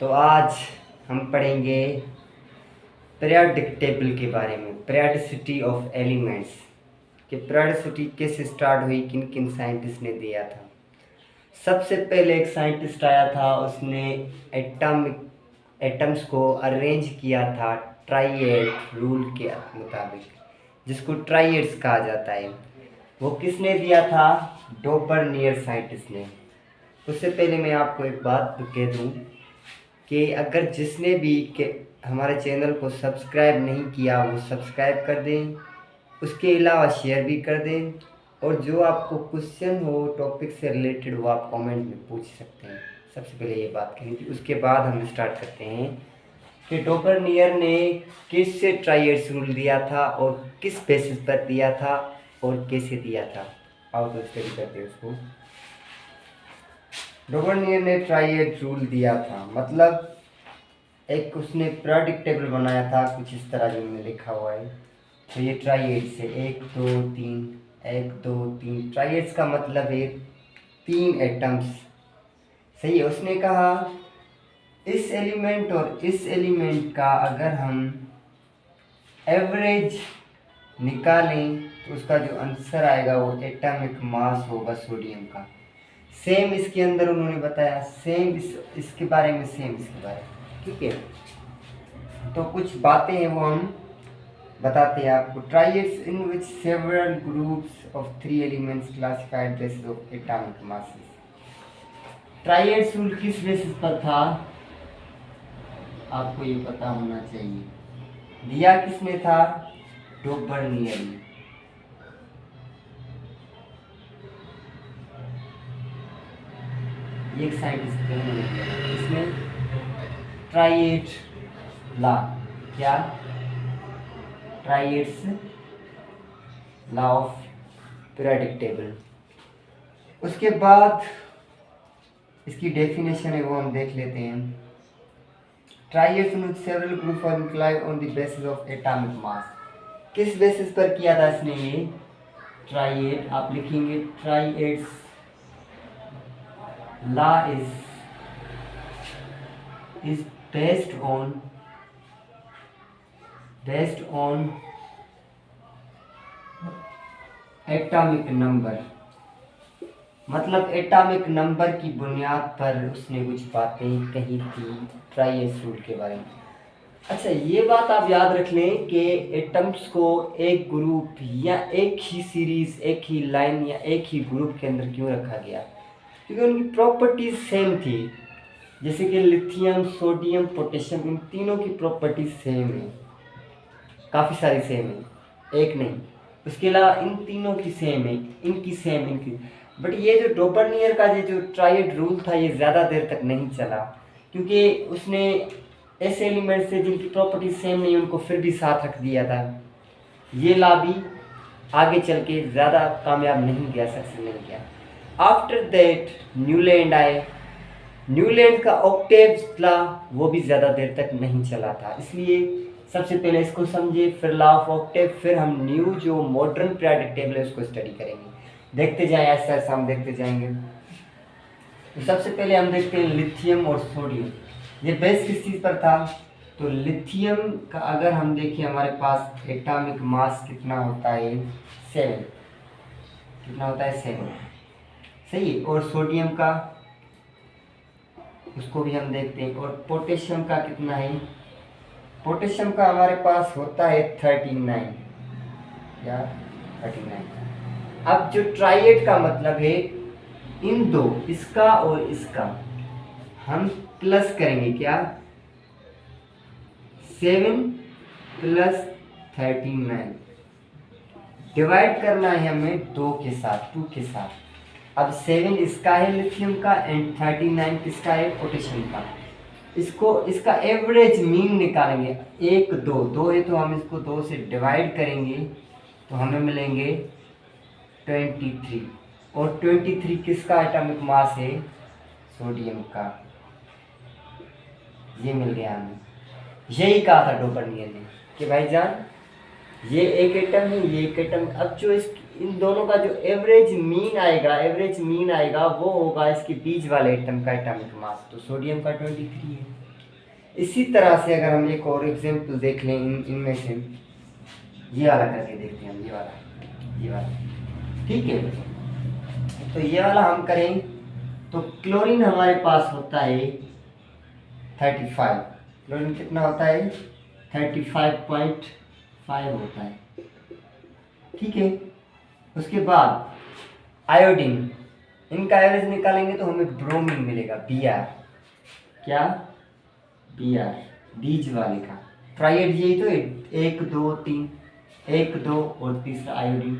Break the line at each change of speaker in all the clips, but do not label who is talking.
तो आज हम पढ़ेंगे पीरियोडिक टेबल के बारे में, पीरियोडिसिटी ऑफ एलिमेंट्स कि पीरियोडिसिटी कैसे स्टार्ट हुई, किन किन साइंटिस्ट ने दिया था। सबसे पहले एक साइंटिस्ट आया था, उसने एटम्स को अरेंज किया था ट्राइएड रूल के मुताबिक, जिसको ट्राइएड्स कहा जाता है। वो किसने दिया था? डोपरनियर साइंटिस्ट ने। उससे पहले मैं आपको एक बात कह दूं कि अगर जिसने भी हमारे चैनल को सब्सक्राइब नहीं किया वो सब्सक्राइब कर दें, उसके अलावा शेयर भी कर दें, और जो आपको क्वेश्चन हो टॉपिक से रिलेटेड वो आप कमेंट में पूछ सकते हैं। सबसे पहले ये बात कही थी, उसके बाद हम स्टार्ट करते हैं कि डोपरनियर ने किससे ट्राइएड्स रूल दिया था और किस बेसिस पर दिया था और कैसे दिया था। आओ तो स्टडी करते हैं उसको। डोपरनियर ने ट्राइएड रूल दिया था, मतलब एक उसने पीरियोडिक टेबल बनाया था कुछ इस तरह जो मैंने लिखा हुआ है। तो ये ट्राइएड से 1 2 3 1 2 3 ट्राइएड्स का मतलब है 3 एटम्स। सही है। उसने कहा इस एलिमेंट और इस एलिमेंट का अगर हम एवरेज निकालें तो उसका जो आंसर आएगा वो एटॉमिक मास होगा सोडियम का। सेम इसके अंदर उन्होंने बताया, सेम इसके बारे में, सेम इसके बारे में। ठीक है, तो कुछ बातें हैं वो हम बताते हैं आपको। Triads in which several groups of 3 elements classified basis of atomic masses. Triads rule किस बेसिस पर था आपको ये पता होना चाहिए। दिया किसने था? डोपरनियर ने। एक साइंटिस्ट इसमें ट्राइएड लॉ, क्या? ट्राइएड्स लॉ ऑफ पीरियोडिक टेबल। उसके बाद इसकी डेफिनेशन है वो हम देख लेते हैं। ट्राइएड्स में several group are inclined on the basis of atomic mass. किस बेसिस पर किया था इसने ये ट्राइएड? आप लिखेंगे triads law is based on atomic number, मतलब एटॉमिक नंबर की बुनियाद पर उसने कुछ बातें कही थी ट्राइएड्स रूल के बारे में। अच्छा, ये बात आप याद रख लें कि एटम्स को एक ग्रुप या एक ही सीरीज, एक ही लाइन या एक ही ग्रुप के अंदर क्यों रखा गया? क्योंकि उनकी प्रॉपर्टीज सेम थी। जैसे कि लिथियम, सोडियम, पोटेशियम, इन तीनों की प्रॉपर्टीज सेम है, काफ़ी सारी सेम है, एक नहीं। उसके अलावा इन तीनों की सेम है, इनकी सेम, इनकी। बट ये जो डोपरनियर का जो ट्राइएड रूल था ये ज़्यादा देर तक नहीं चला, क्योंकि उसने ऐसे एलिमेंट्स से जिनकी प्रॉपर्टीज सेम नहीं उनको फिर भी साथ रख दिया था। ये लॉ भी आगे चल के ज़्यादा कामयाब नहीं गया, सक्सेस नहीं गया। आफ्टर दैट न्यूलैंड आए। न्यूलैंड का ऑक्टेव्स लॉ वो भी ज़्यादा देर तक नहीं चला था, इसलिए सबसे पहले इसको समझे, फिर लॉ ऑफ ऑक्टेव, फिर हम न्यू जो मॉडर्न पीरियोडिक टेबल है उसको स्टडी करेंगे। देखते जाएं, ऐसा ऐसा हम देखते जाएंगे। तो सबसे पहले हम देखते हैं लिथियम और सोडियम। ये बेस किस चीज़ पर था? तो लिथियम का अगर हम देखें हमारे पास एटॉमिक मास कितना होता है? 7। कितना होता है? 7। सही है। और सोडियम का, उसको भी हम देखते हैं। और पोटेशियम का कितना है? पोटेशियम का हमारे पास होता है 39 या 39। अब जो ट्राइएड का मतलब है इन दो, इसका और इसका हम प्लस करेंगे, क्या? 7 + 39 डिवाइड करना है हमें 2 के साथ, 2 के साथ। अब 7 इसका है लिथियम का एंड 39 किसका है? पोटेशियम का। इसका एवरेज मीन निकालेंगे। 1 2 2 है तो हम इसको 2 से डिवाइड करेंगे तो हमें मिलेंगे 23। और 23 किसका एटॉमिक मास है? सोडियम का। ये मिल गया हमें। यही कहा था डोपरनियर ने कि भाईजान ये एक एटम है, ये एक एटम। अब जो इन दोनों का जो एवरेज मीन आएगा वो होगा इसके बीच वाले एटम का एटॉमिक मास। तो सोडियम का 23 है। इसी तरह से अगर हम एक और एग्जाम्पल देख लें इनमें से, ये वाला करके देखते हैं हम, ये वाला, ठीक है। तो ये वाला हम करें तो क्लोरीन हमारे पास होता है 35, क्लोरीन कितना होता है 35.5 होता है, ठीक है। उसके बाद आयोडीन, इनका एवरेज निकालेंगे तो हमें ब्रोमीन मिलेगा, Br, क्या Br, बीज वाले का ट्राइएड, यही तो 1 2 3, 1 2 और तीसरा आयोडीन,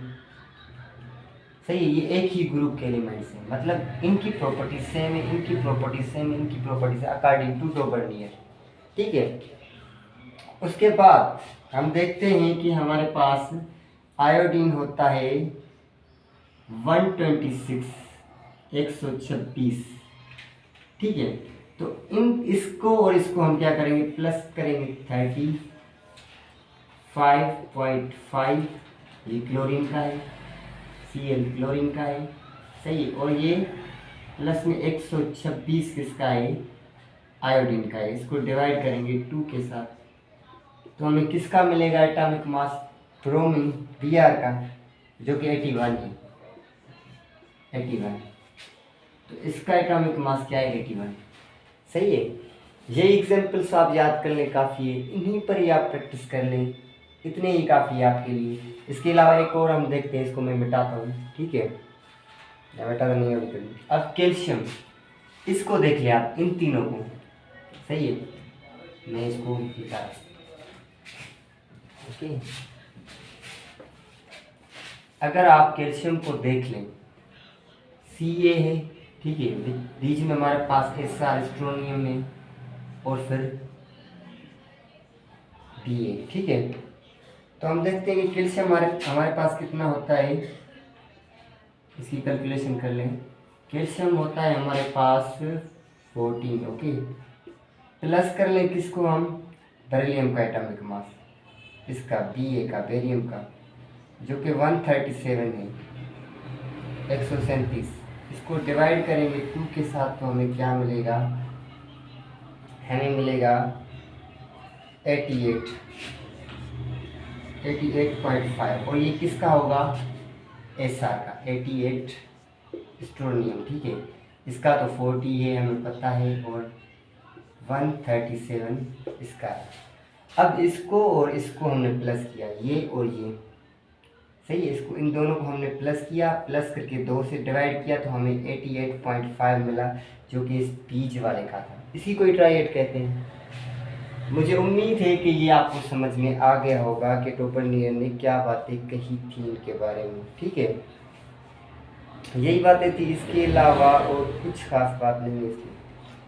सही है। ये एक ही ग्रुप के एलिमेंट्स हैं, मतलब इनकी प्रॉपर्टी सेम है, इनकी प्रॉपर्टी सेम, इनकी प्रॉपर्टी अकॉर्डिंग टू डोबर्नियर, ठीक है। उसके बाद हम देखते हैं कि हमारे पास आयोडीन होता है 126, 126, ठीक है। तो इसको और इसको हम क्या करेंगे, प्लस करेंगे 35.5, ये क्लोरीन का है, Cl क्लोरीन का है, सही है। और ये प्लस में 126 किसका है, आयोडीन का है। इसको डिवाइड करेंगे 2 के साथ, तो हमें किसका मिलेगा एटॉमिक मास, ब्रोमीन Br का, जो कि 81 है, 81। तो इसका एटॉमिक मास क्या है, 81, सही है। ये एग्जाम्पल्स आप याद कर लें, काफ़ी है, इन्हीं पर ही आप प्रैक्टिस कर लें, इतने ही काफ़ी है आपके लिए। इसके अलावा एक और हम देखते हैं, इसको मैं मिटाता हूँ, ठीक है, मिटाता नहीं है अभी। अब कैल्शियम, इसको देख लें आप, इन तीनों को, सही है। मैं इसको मिटा, ओके। अगर आप कैल्शियम को देख लें, Ca है, ठीक है, बीच में हमारे पास Sr स्ट्रोनियम है, और फिर Ba, ठीक है। तो हम देखते हैं कि कैल्शियम हमारे पास कितना होता है, इसकी कैलकुलेशन कर लें। कैल्शियम होता है हमारे पास 14, ओके। प्लस कर लें किसको हम, बेरिलियम का एटॉमिक मास, इसका Ba का, बेरियम का, जो कि 137 है, 137। इसको डिवाइड करेंगे 2 के साथ, तो हमें क्या मिलेगा, हमें मिलेगा 88.5। और ये किसका होगा, Sr का, 88 स्ट्रोनियम, ठीक है। इसका तो 40 है, हमें पता है, और 137 इसका। अब इसको और इसको हमने प्लस किया, ये और ये, सही है। इसको, इन दोनों को हमने प्लस किया, प्लस करके 2 से डिवाइड किया, तो हमें 88.5 मिला, जो कि इस बीज वाले का था। इसी को ट्राइएड कहते हैं। मुझे उम्मीद है कि ये आपको समझ में आ गया होगा कि डोबर्नियर ने क्या बातें कही थी इनके बारे में, ठीक है। यही बातें थी, इसके अलावा और कुछ खास बात नहीं है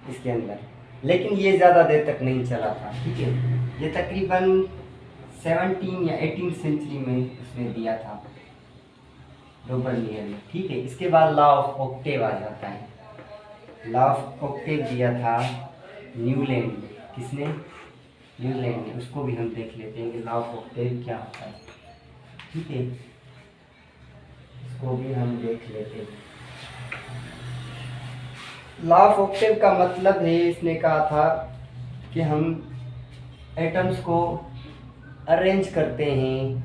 इसके अंदर। लेकिन ये ज़्यादा देर तक नहीं चला था, ठीक है। ये तकरीबन 17 या 18 सेंचुरी में उसने दिया था डोबर्नियर ने, ठीक है। इसके बाद लॉ ऑफ ऑक्टेव आ जाता है। लॉ ऑफ ऑक्टेव दिया था न्यूलैंड ने, किसने, न्यूलैंड ने। उसको भी हम देख लेते हैं कि लॉ ऑफ ऑक्टेव क्या होता है, ठीक है, इसको भी हम देख लेते हैं। लॉ ऑफ ऑक्टेव का मतलब है, इसने कहा था कि हम एटम्स को अरेंज करते हैं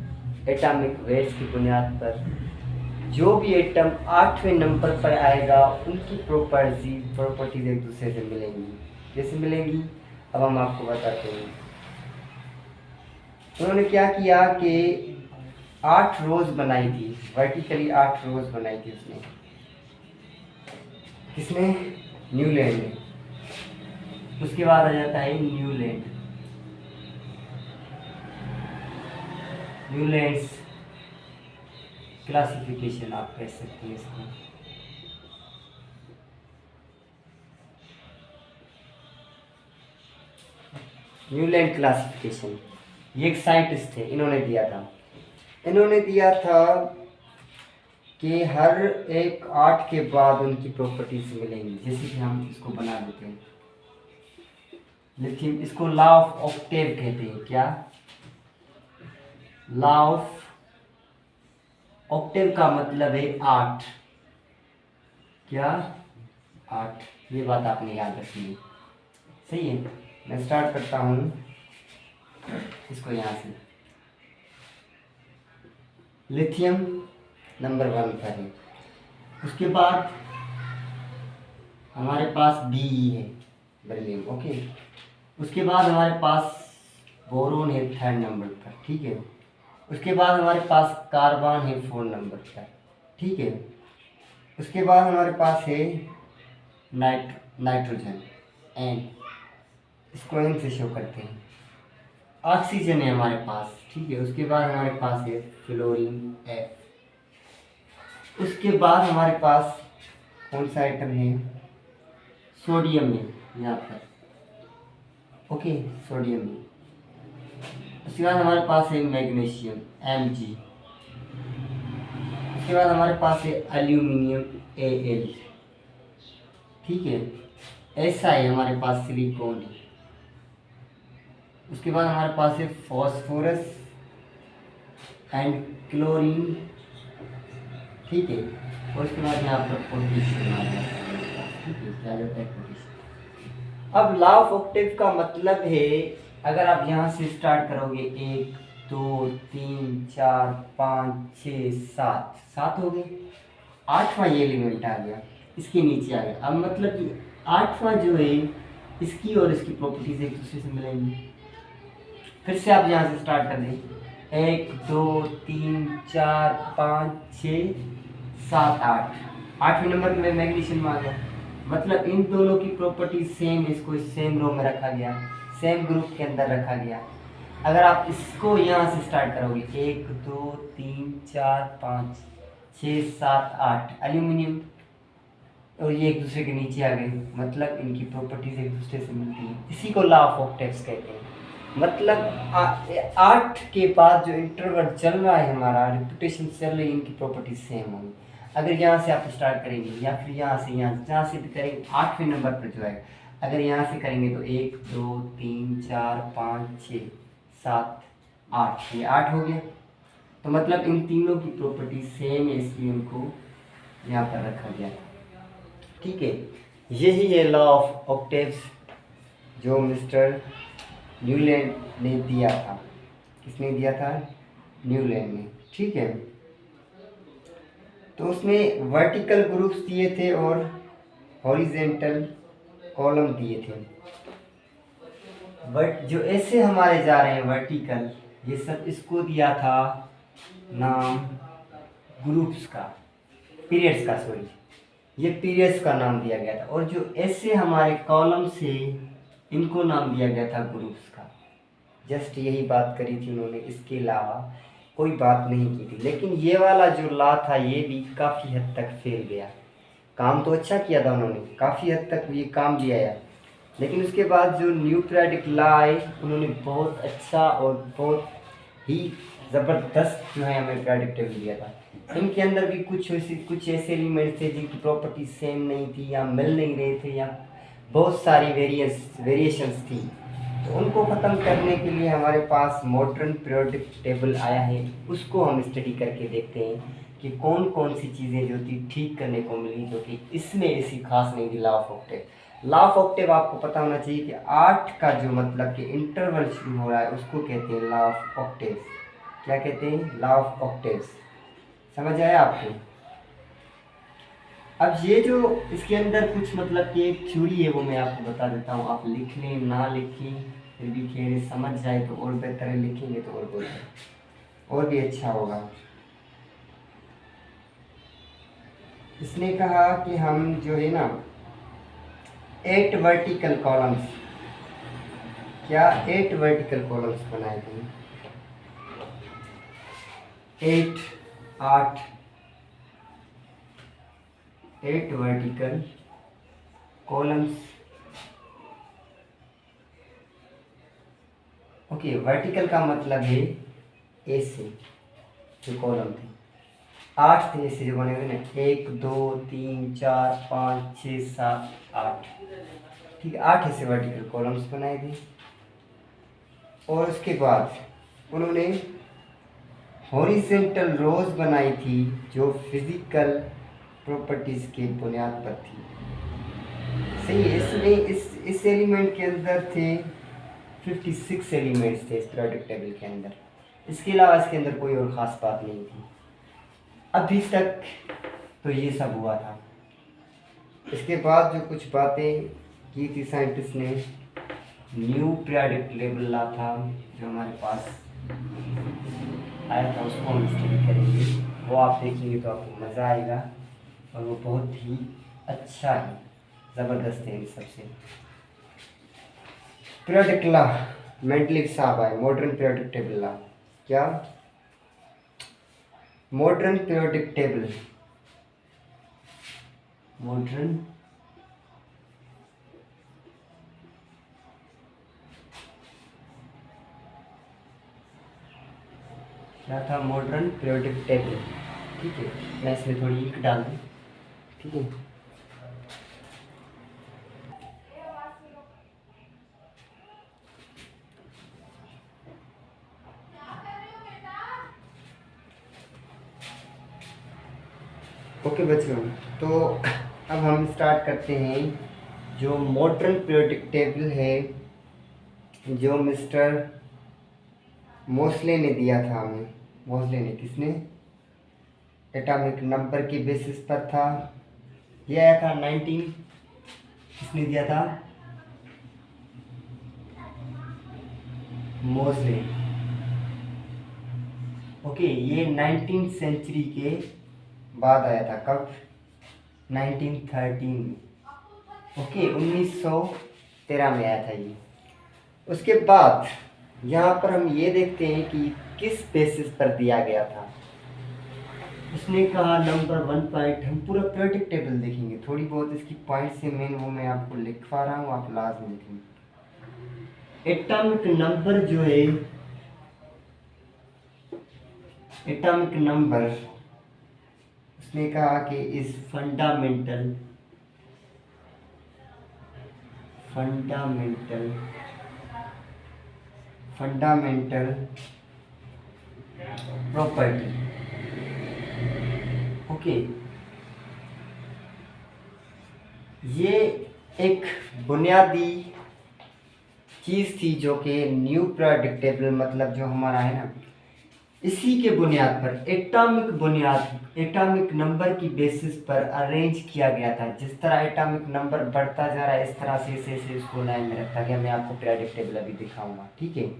एटॉमिक वेट्स की बुनियाद पर। जो भी एटम 8वें नंबर पर आएगा, उनकी प्रॉपर्टीज एक दूसरे से मिलेंगी। कैसे मिलेंगी, अब हम आपको बताते हैं। उन्होंने क्या किया कि 8 रोज बनाई थी, वर्टिकली 8 रोज बनाई थी उसने, किसने, न्यूलैंड ने। उसके बाद आ जाता है न्यूलैंड्स क्लासिफिकेशन, आप कह सकते हैं इसको। न्यूलैंड क्लासिफिकेशन, ये एक साइंटिस्ट थे, इन्होंने दिया था कि हर एक 8 के बाद उनकी प्रॉपर्टीज मिलेंगी। जैसे कि हम इसको बना देते हैं लिथियम, इसको लॉ ऑफ ऑक्टेव कहते हैं। क्या, लॉ ऑफ ऑक्टेव का मतलब है 8, क्या 8, ये बात आपने याद रखनी है, सही है। मैं स्टार्ट करता हूँ इसको यहाँ से। लिथियम नंबर 1 पर है। उसके बाद हमारे पास Be है, बेरिलियम। ओके, उसके बाद हमारे पास बोरोन है 3rd नंबर पर, ठीक है। उसके बाद हमारे पास कार्बन है 4 नंबर पर, ठीक है। उसके बाद हमारे पास है नाइट्रोजन एन, इसको एन से शो करते हैं। ऑक्सीजन है हमारे पास, ठीक है। उसके बाद हमारे पास है फ्लोरीन एफ। उसके बाद हमारे पास कौन सा आइटम है, सोडियम है यहाँ पर, ओके, सोडियम है। उसके बाद हमारे पास है मैग्नीशियम Mg। उसके बाद हमारे पास है एल्यूमिनियम Al, ठीक है। ऐसा है हमारे पास सिलिकॉन है। उसके बाद हमारे पास है फॉस्फोरस एंड क्लोरीन, ठीक है। और उसके बाद यहाँ पर पोटेशियम आ जाता है, ठीक है, क्या जाता है, पोटेशियम। अब लॉ ऑफ ऑक्टेव का मतलब है, अगर आप यहाँ से स्टार्ट करोगे 1 2 3 4 5 6 7, 7 हो गए, 8वां ये एलिमेंट आ गया, इसके नीचे आ गया। अब मतलब कि 8वां जो है इसकी और इसकी प्रॉपर्टीज एक दूसरे से मिलेंगी। फिर से आप यहाँ से स्टार्ट कर दें, 1 2 3 4 5 6 7 8, 8वें नंबर में मैग्नीशियम आ गया। मतलब इन दोनों की प्रॉपर्टी सेम, इसको सेम रो में रखा गया, सेम ग्रुप के अंदर रखा गया। अगर आप इसको यहाँ से स्टार्ट करोगे 1 2 3 4 5 6 7 8, एल्यूमिनियम, और ये एक दूसरे के नीचे आ गए, मतलब इनकी प्रॉपर्टीज एक दूसरे से मिलती हैं। इसी को लॉ ऑफ ऑक्टेव्स कहते हैं। मतलब 8 के बाद जो इंटरवल चल रहा है हमारा, रिपीटेशन चल रही है, इनकी प्रॉपर्टीज सेम होंगी। अगर यहाँ से आप स्टार्ट करेंगे या फिर यहाँ से जहाँ से भी करेंगे 8वें नंबर पर जो है, अगर यहाँ से करेंगे तो 1 2 3 4 5 6 7 8, ये 8 हो गया। तो मतलब इन तीनों की प्रॉपर्टी सेम है, इसलिए उनको यहाँ पर रखा गया, ठीक है। यही है लॉ ऑफ ऑक्टेव्स जो मिस्टर न्यूलैंड ने दिया था। किसने दिया था? न्यूलैंड ने, ठीक है। तो उसने वर्टिकल ग्रुप्स दिए थे और हॉरिजेंटल कॉलम दिए थे। बट जो ऐसे हमारे जा रहे हैं वर्टिकल, ये सब इसको दिया था नाम ग्रुप्स का, पीरियड्स का, सॉरी, ये पीरियड्स का नाम दिया गया था। और जो ऐसे हमारे कॉलम से, इनको नाम दिया गया था ग्रुप्स का। जस्ट यही बात करी थी उन्होंने, इसके अलावा कोई बात नहीं की थी। लेकिन ये वाला जो लॉ था ये भी काफ़ी हद तक फेल गया। काम तो अच्छा किया था उन्होंने, काफ़ी हद तक ये काम भी आया, लेकिन उसके बाद जो न्यू पीरियोडिक लॉ आए, उन्होंने बहुत अच्छा और बहुत ही ज़बरदस्त जो है हमें पीरियोडिक टेबल दिया था। इनके अंदर भी कुछ ऐसे एलिमेंट्स थे जिनकी प्रॉपर्टी सेम नहीं थी, या मिल नहीं रहे थे, या बहुत सारी वेरिएशंस थी। तो उनको ख़त्म करने के लिए हमारे पास मॉडर्न पीरियोडिक टेबल आया है। उसको हम स्टडी करके देखते हैं कि कौन कौन सी चीज़ें जो थी ठीक करने को मिली, जो कि इसमें ऐसी खास नहीं थी। Law of Octave, law of Octave आपको पता होना चाहिए कि 8 का जो मतलब कि इंटरवल शुरू हो रहा है उसको कहते हैं लॉ ऑफ ऑक्टेव। क्या कहते हैं? Law of Octave. समझ आया आपको? अब ये जो इसके अंदर कुछ मतलब कि एक थ्योरी है वो मैं आपको बता देता हूँ। आप लिख लें ना लिखें फिर भी खैर, समझ जाए तो और बेहतर है, लिखेंगे तो और बेहतर, और भी अच्छा होगा। इसने कहा कि हम जो है ना 8 वर्टिकल कॉलम्स, क्या 8 वर्टिकल कॉलम्स बनाए थे? 8 वर्टिकल कॉलम्स। ओके, वर्टिकल का मतलब है ऐसे जो कॉलम थे, 8 थे ऐसे जो बने हुए ना, 1 2 3 4 5 6 7 8, ठीक है, 8 ऐसे वर्टिकल कॉलम्स बनाए थे। और उसके बाद उन्होंने हॉरिजेंटल रोज बनाई थी जो फिजिकल प्रॉपर्टीज के बुनियाद पर थी। सही है। इसमें इस एलिमेंट के अंदर थे 56 एलिमेंट्स थे इस पीरियोडिक टेबल के अंदर। इसके अलावा इसके अंदर कोई और ख़ास बात नहीं थी अभी तक। तो ये सब हुआ था। इसके बाद जो कुछ बातें की थी साइंटिस्ट ने, न्यू पीरियोडिक टेबल ला था जो हमारे पास आया था, उसको हम स्टडी करेंगे। वो आप देखेंगे तो आपको मज़ा आएगा और वो बहुत ही अच्छा है, ज़बरदस्त है इन सबसे। पीरियोडिक लॉ मेंडलीव साहब आए, मॉडर्न पीरियोडिक टेबल लॉ। क्या मॉडर्न पीरियोडिक टेबल, मॉडर्न क्या था? Modern periodic table. ठीक है, मैं इसमें थोड़ी इंक डाल दूँ। ठीक है, ओके बच्चों, तो अब हम स्टार्ट करते हैं। जो मॉडर्न पीरियोडिक टेबल है, जो मिस्टर मोस्ले ने दिया था हमें। मोस्ले ने, किसने? एटॉमिक नंबर की बेसिस पर था। ये आया था 19, किसने दिया था? मोस्ले। ओके, ये 19th सेंचुरी के बाद आया था। कब? 1913 में। ओके, 1913 में आया था ये। उसके बाद यहाँ पर हम ये देखते हैं कि किस बेसिस पर दिया गया था। उसने कहा नंबर 1 पॉइंट, हम पूरा पीरियोडिक टेबल देखेंगे, थोड़ी बहुत इसकी पॉइंट्स से मेन वो मैं आपको लिखवा रहा हूँ, आप लाजमी लिखेंगे। एटॉमिक नंबर जो है, एटॉमिक नंबर उसने कहा कि इज फंडामेंटल प्रॉपर्टी। ओके, ये एक बुनियादी चीज़ थी जो कि न्यू पीरियोडिक टेबल, मतलब जो हमारा है ना, इसी के बुनियाद पर एटॉमिक नंबर की बेसिस पर अरेंज किया गया था। जिस तरह एटॉमिक नंबर बढ़ता जा रहा है, इस तरह से इसे इसको लाइन में रखा गया। मैं आपको पीरियोडिक टेबल अभी दिखाऊंगा, ठीक है।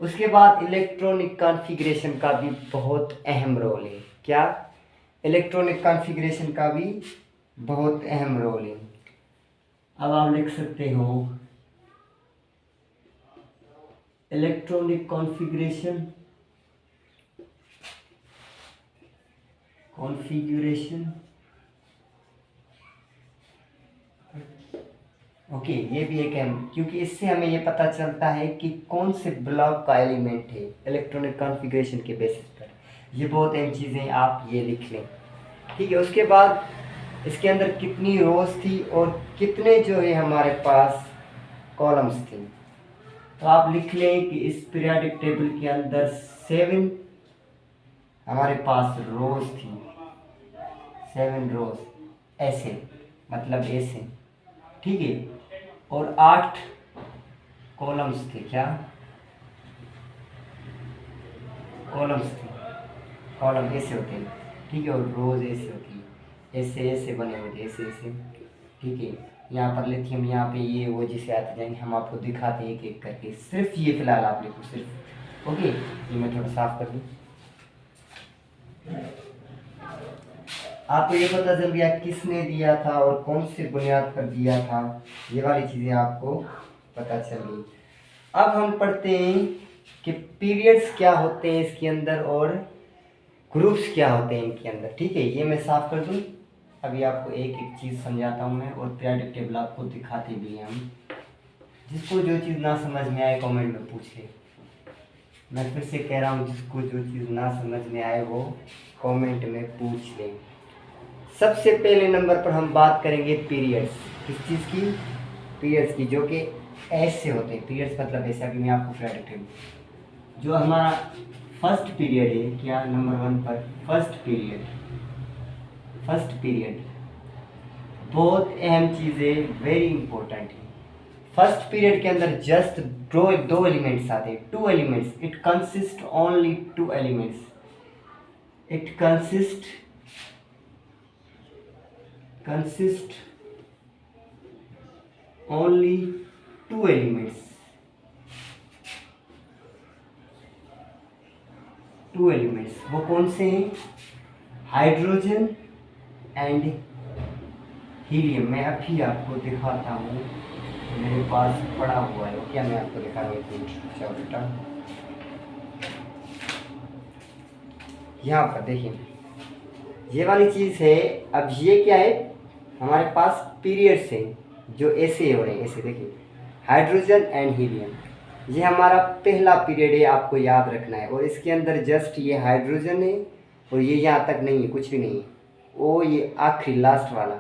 उसके बाद इलेक्ट्रॉनिक कॉन्फ़िगरेशन का भी बहुत अहम रोल है। क्या? इलेक्ट्रॉनिक कॉन्फ़िगरेशन का भी बहुत अहम रोल है। अब आप लिख सकते हो इलेक्ट्रॉनिक कॉन्फ़िगरेशन ओके, ये भी एक अहम, क्योंकि इससे हमें ये पता चलता है कि कौन से ब्लॉक का एलिमेंट है इलेक्ट्रॉनिक कॉन्फ़िगरेशन के बेसिस पर। ये बहुत अहम चीज़ें, आप ये लिख लें, ठीक है। उसके बाद इसके अंदर कितनी रोज थी और कितने जो है हमारे पास कॉलम्स थी, तो आप लिख लें कि इस पीरियोडिक टेबल के अंदर 7 हमारे पास रोज थी, 7 रोज, ऐसे मतलब ऐसे, ठीक है। और 8 कॉलम्स थे। क्या? कॉलम्स थे, कॉलम ऐसे होते हैं, ठीक है, और रोज ऐसे होती है, ऐसे ऐसे बने हुए थे, ऐसे ऐसे, ठीक है। यहाँ पर लिथियम, यहाँ पे ये वो जिसे आते जाएंगे, हम आपको दिखाते हैं एक एक करके। सिर्फ ये फिलहाल आप लिखो, सिर्फ। ओके, ये मैं थोड़ा साफ कर दूँ। आपको ये पता चल गया किसने दिया था और कौन से बुनियाद पर दिया था, ये वाली चीज़ें आपको पता चल गई। अब हम पढ़ते हैं कि पीरियड्स क्या होते हैं इसके अंदर और ग्रुप्स क्या होते हैं इनके अंदर, ठीक है। ये मैं साफ कर दूँ। अभी आपको एक एक चीज़ समझाता हूँ मैं, और पीरियोडिक टेबल आपको दिखाते भी हैं हम। जिसको जो चीज़ ना समझ में आए कमेंट में पूछ ले। मैं फिर से कह रहा हूँ, जिसको जो चीज़ ना समझ में आए वो कमेंट में पूछ लें। सबसे पहले नंबर पर हम बात करेंगे पीरियड्स। किस चीज़ की? पीरियड्स की, जो कि ऐसे होते हैं। पीरियड्स मतलब ऐसे, अभी मैं आपको पीरियोडिक टेबल, जो हमारा फर्स्ट पीरियड है, क्या नंबर 1 पर फर्स्ट पीरियड बहुत अहम चीज़ें, वेरी इंपॉर्टेंट है। फर्स्ट पीरियड के अंदर जस्ट दो एलिमेंट्स आते हैं, two elements. It consist only two elements. It consist only two elements. Two elements वो कौन से हैं? Hydrogen and helium. मैं अभी आपको दिखाता हूँ, मेरे पास पड़ा हुआ है। क्या मैं आपको दिखा रहा हूँ, एक मिनट। चलो बेटा, यहाँ पर देखिए, ये वाली चीज़ है। अब ये क्या है? हमारे पास पीरियड्स है जो ऐसे हो रहे हैं, ऐसे देखिए, हाइड्रोजन एंड हीलियम। ये हमारा पहला पीरियड है, आपको याद रखना है। और इसके अंदर जस्ट ये हाइड्रोजन है और ये यहाँ तक नहीं है, कुछ भी नहीं है। वो ये आखिरी लास्ट वाला,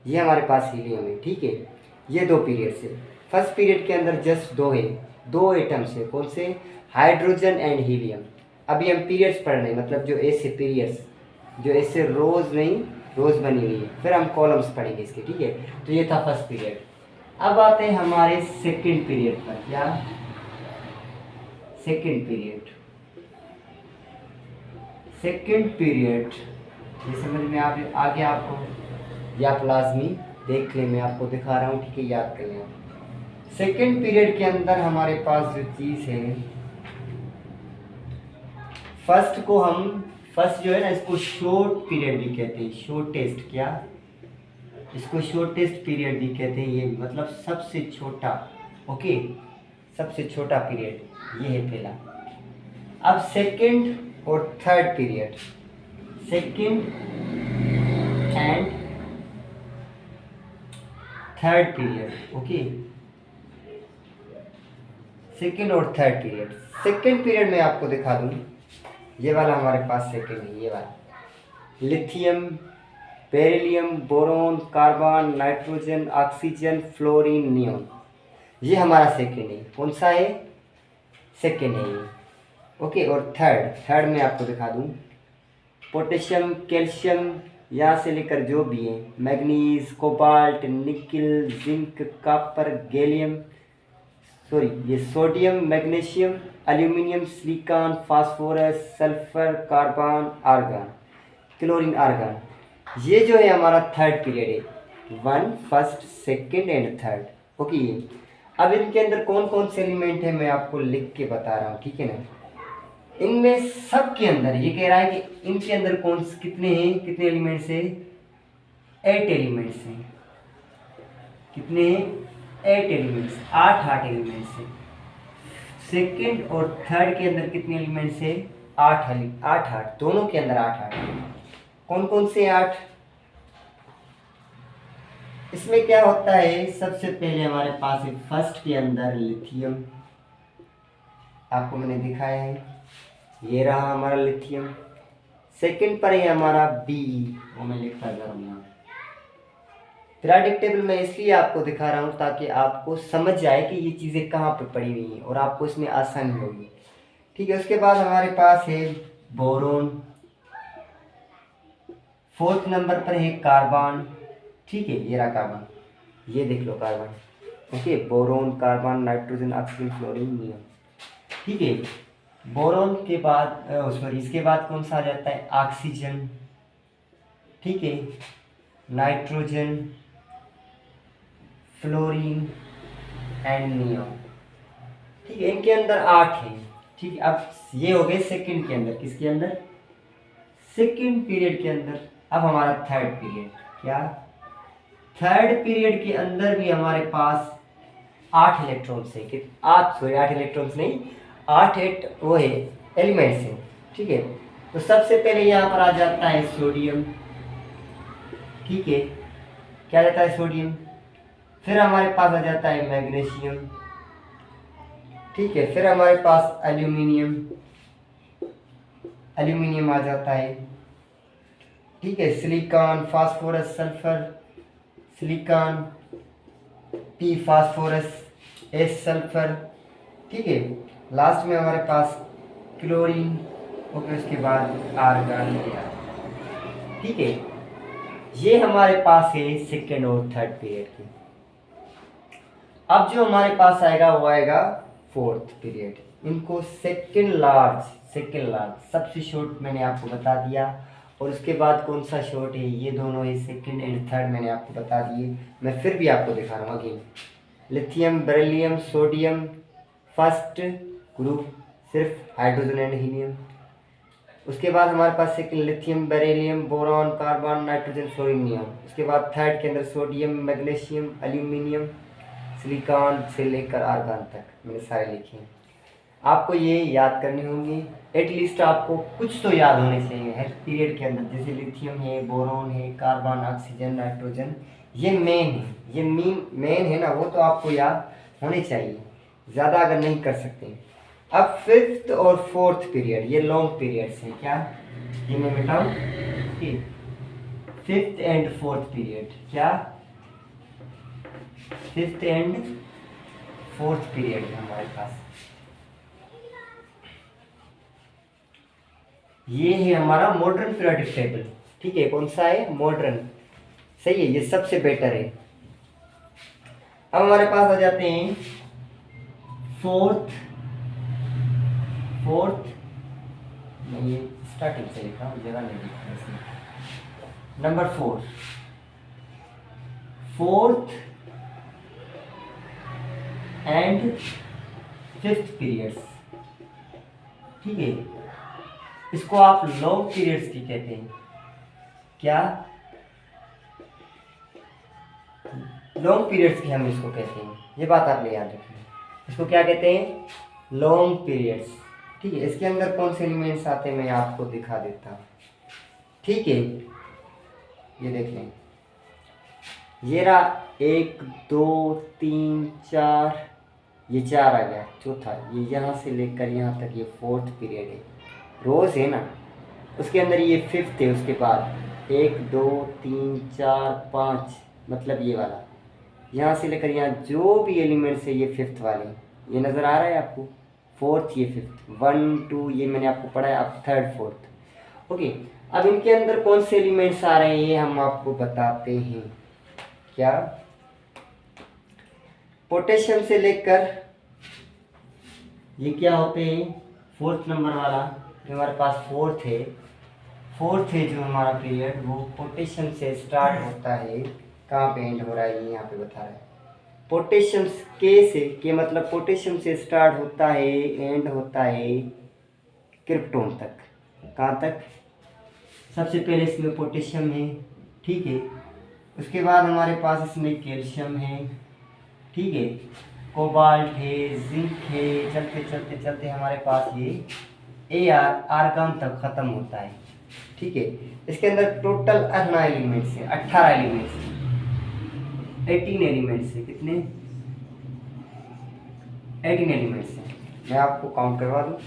ये हमारे पास हीलियम है, ठीक है। ये दो पीरियड्स है। फर्स्ट पीरियड के अंदर जस्ट दो है, दो एटम्स है। कौन से? Hydrogen and helium. अभी हम पीरियड्स पढ़ रहे हैं, मतलब जो ऐसे पीरियड्स, जो ऐसे रोज नहीं, रोज बनी हुई है। फिर हम कॉलम्स पढ़ेंगे इसके, ठीक है। तो ये था फर्स्ट पीरियड। अब आते हैं हमारे सेकंड पीरियड पर। क्या? Second period. सेकंड पीरियड ये समझ में आ गया आपको? या आप लाजमी देख लें, मैं आपको दिखा रहा हूँ, ठीक है, याद कर लें। सेकंड पीरियड के अंदर हमारे पास जो चीज़ है, फर्स्ट को हम, फर्स्ट जो है ना, इसको शॉर्ट पीरियड भी कहते हैं, शॉर्टेस्ट। क्या? इसको शॉर्टेस्ट पीरियड भी कहते हैं। ये मतलब सबसे छोटा, ओके, सबसे छोटा पीरियड ये है पहला। अब सेकंड और third period, second and third period, okay, second और थर्ड पीरियड। सेकंड पीरियड में आपको दिखा दूं, ये वाला हमारे पास सेकंड है, ये वाला lithium, beryllium, boron, carbon, nitrogen, oxygen, fluorine, neon. ये हमारा सेकंड है। कौन सा है? सेकंड है ये, ओके। और थर्ड में आपको दिखा दूं, पोटेशियम, कैल्शियम, यहाँ से लेकर जो भी है, manganese, cobalt, nickel, zinc, copper, gallium, sorry ये sodium, magnesium, aluminium, silicon, phosphorus, sulphur, carbon, argon, chlorine, argon. ये जो है हमारा थर्ड पीरियड है। One, first, second and third, okay. अब इनके अंदर कौन कौन से एलिमेंट है मैं आपको लिख के बता रहा हूँ, ठीक है ना। इनमें सब के अंदर ये कह रहा है कि इनके अंदर कौन कितने हैं, कितने एलिमेंट्स हैं? 8 एलिमेंट्स हैं। कितने हैं? 8 एलिमेंट्स, 8 एलिमेंट्स हैं। सेकंड और थर्ड के अंदर कितने एलिमेंट्स हैं? 8 दोनों के अंदर 8 कौन कौन से 8? इसमें क्या होता है, सबसे पहले हमारे पास है फर्स्ट के अंदर लिथियम, आपको मैंने दिखाया है, ये रहा हमारा लिथियम। सेकंड पर है हमारा बी, वो मैं लिखता जा रहा हूँ। पीरियोडिक टेबल में इसलिए आपको दिखा रहा हूँ ताकि आपको समझ जाए कि ये चीज़ें कहाँ पर पड़ी हुई हैं और आपको इसमें आसानी होगी, ठीक है। उसके बाद हमारे पास है बोरोन, फोर्थ नंबर पर है कार्बन, ठीक है, ये रहा कार्बन, ये देख low carbon, okay. Boron, carbon, nitrogen, oxygen, fluorine, neon, ठीक है। बोरोन के बाद सॉरी इसके बाद कौन सा आ जाता है? ऑक्सीजन, ठीक है, नाइट्रोजन, फ्लोरीन एंड नियॉन, ठीक है। इनके अंदर 8 है, ठीक है। अब ये हो गए सेकंड के अंदर, किसके अंदर? सेकंड पीरियड के अंदर। अब हमारा थर्ड पीरियड, क्या? थर्ड पीरियड के अंदर भी हमारे पास 8 इलेक्ट्रॉन्स है, कि 8 इलेक्ट्रॉन्स नहीं, 8 वो है एलिमेंट्स हैं, ठीक है। तो सबसे पहले यहाँ पर आ जाता है सोडियम, ठीक है, क्या जाता है? सोडियम। फिर हमारे पास आ जाता है मैग्नीशियम, ठीक है। फिर हमारे पास एल्यूमिनियम आ जाता है, ठीक है। Silicon, phosphorus, sulphur, silicon, P phosphorus, S sulphur, ठीक है। लास्ट में हमारे पास क्लोरीन, ओके। उसके बाद आर्गन, ठीक है। ये हमारे पास है सेकेंड और थर्ड पीरियड की। अब जो हमारे पास आएगा वो आएगा फोर्थ पीरियड। इनको सेकेंड लार्ज सबसे शॉर्ट मैंने आपको बता दिया। और उसके बाद कौन सा शॉर्ट है, ये दोनों है सेकेंड एंड थर्ड मैंने आपको बता दिए। मैं फिर भी आपको दिखा रहा हूँ again. Lithium, beryllium, sodium first group, सिर्फ हाइड्रोजन एंड हीलियम। उसके बाद हमारे पास second lithium, beryllium, boron, carbon, nitrogen, fluorine. उसके बाद थर्ड के अंदर सोडियम, मैग्नीशियम, एल्यूमिनियम, सिलिकॉन से लेकर आर्गन तक मैंने सारे लिखे हैं। आपको ये याद करने होंगे, एटलीस्ट आपको कुछ तो याद होने चाहिए हर पीरियड के अंदर। जैसे लिथियम है, बोरॉन है, कार्बन, ऑक्सीजन, नाइट्रोजन, ये मेन है, ये मेन है ना, वो तो आपको याद होने चाहिए, ज़्यादा अगर नहीं कर सकते। अब फिफ्थ और फोर्थ पीरियड ये लॉन्ग पीरियड्स हैं। क्या ये मैं बताऊँ? फिफ्थ एंड फोर्थ पीरियड, क्या फिफ्थ एंड फोर्थ पीरियड है हमारे पास। ये है हमारा मॉडर्न पीरियोडिक टेबल। ठीक है, कौन सा है? मॉडर्न। सही है, ये सबसे बेटर है। अब हमारे पास आ जाते हैं फोर्थ। मैं ये स्टार्टिंग से लिखा हूँ, जगह नहीं लिखा इसमें। Number fourth and fifth periods. ठीक है, इसको आप लॉन्ग पीरियड्स की कहते हैं। क्या लॉन्ग पीरियड्स की हम इसको कहते हैं, ये बात आपने याद रखनी है। इसको क्या कहते हैं? Long periods. ठीक है, इसके अंदर कौन से एलिमेंट्स आते हैं मैं आपको दिखा देता हूँ। ठीक है, ये देखें, ये रहा 1 2 3 4, ये 4 आ गया। चौथा ये यहाँ से लेकर यहाँ तक, ये फोर्थ पीरियड है, रोज है ना। उसके अंदर ये फिफ्थ है। उसके बाद 1 2 3 4 5, मतलब ये वाला, यहाँ से लेकर यहाँ जो भी एलिमेंट्स है ये फिफ्थ वाले। ये नज़र आ रहा है आपको? फोर्थ, ये फिफ्थ, 1 2 ये मैंने आपको पढ़ा है। अब थर्ड फोर्थ। ओके, अब इनके अंदर कौन से एलिमेंट्स आ रहे हैं ये हम आपको बताते हैं। क्या पोटेशियम से लेकर ये क्या होते हैं? फोर्थ नंबर वाला जो हमारे पास फोर्थ है जो हमारा पीरियड, वो पोटेशियम से स्टार्ट होता है। कहाँ पे एंड हो रहा है ये यहाँ पे बता रहा है। पोटेशियम के मतलब पोटेशियम से स्टार्ट होता है, एंड होता है क्रिप्टोन तक। कहाँ तक? सबसे पहले इसमें पोटेशियम है। ठीक है, उसके बाद हमारे पास इसमें कैल्शियम है। ठीक है, कोबाल्ट है, जिंक है, चलते चलते चलते हमारे पास ये आर्गन तक ख़त्म होता है। ठीक है, इसके अंदर टोटल 18 एलिमेंट्स हैं, 18 एलिमेंट्स, 18 एलिमेंट्स हैं। कितने? 18 एलिमेंट्स हैं। मैं आपको काउंट करवा दूँ।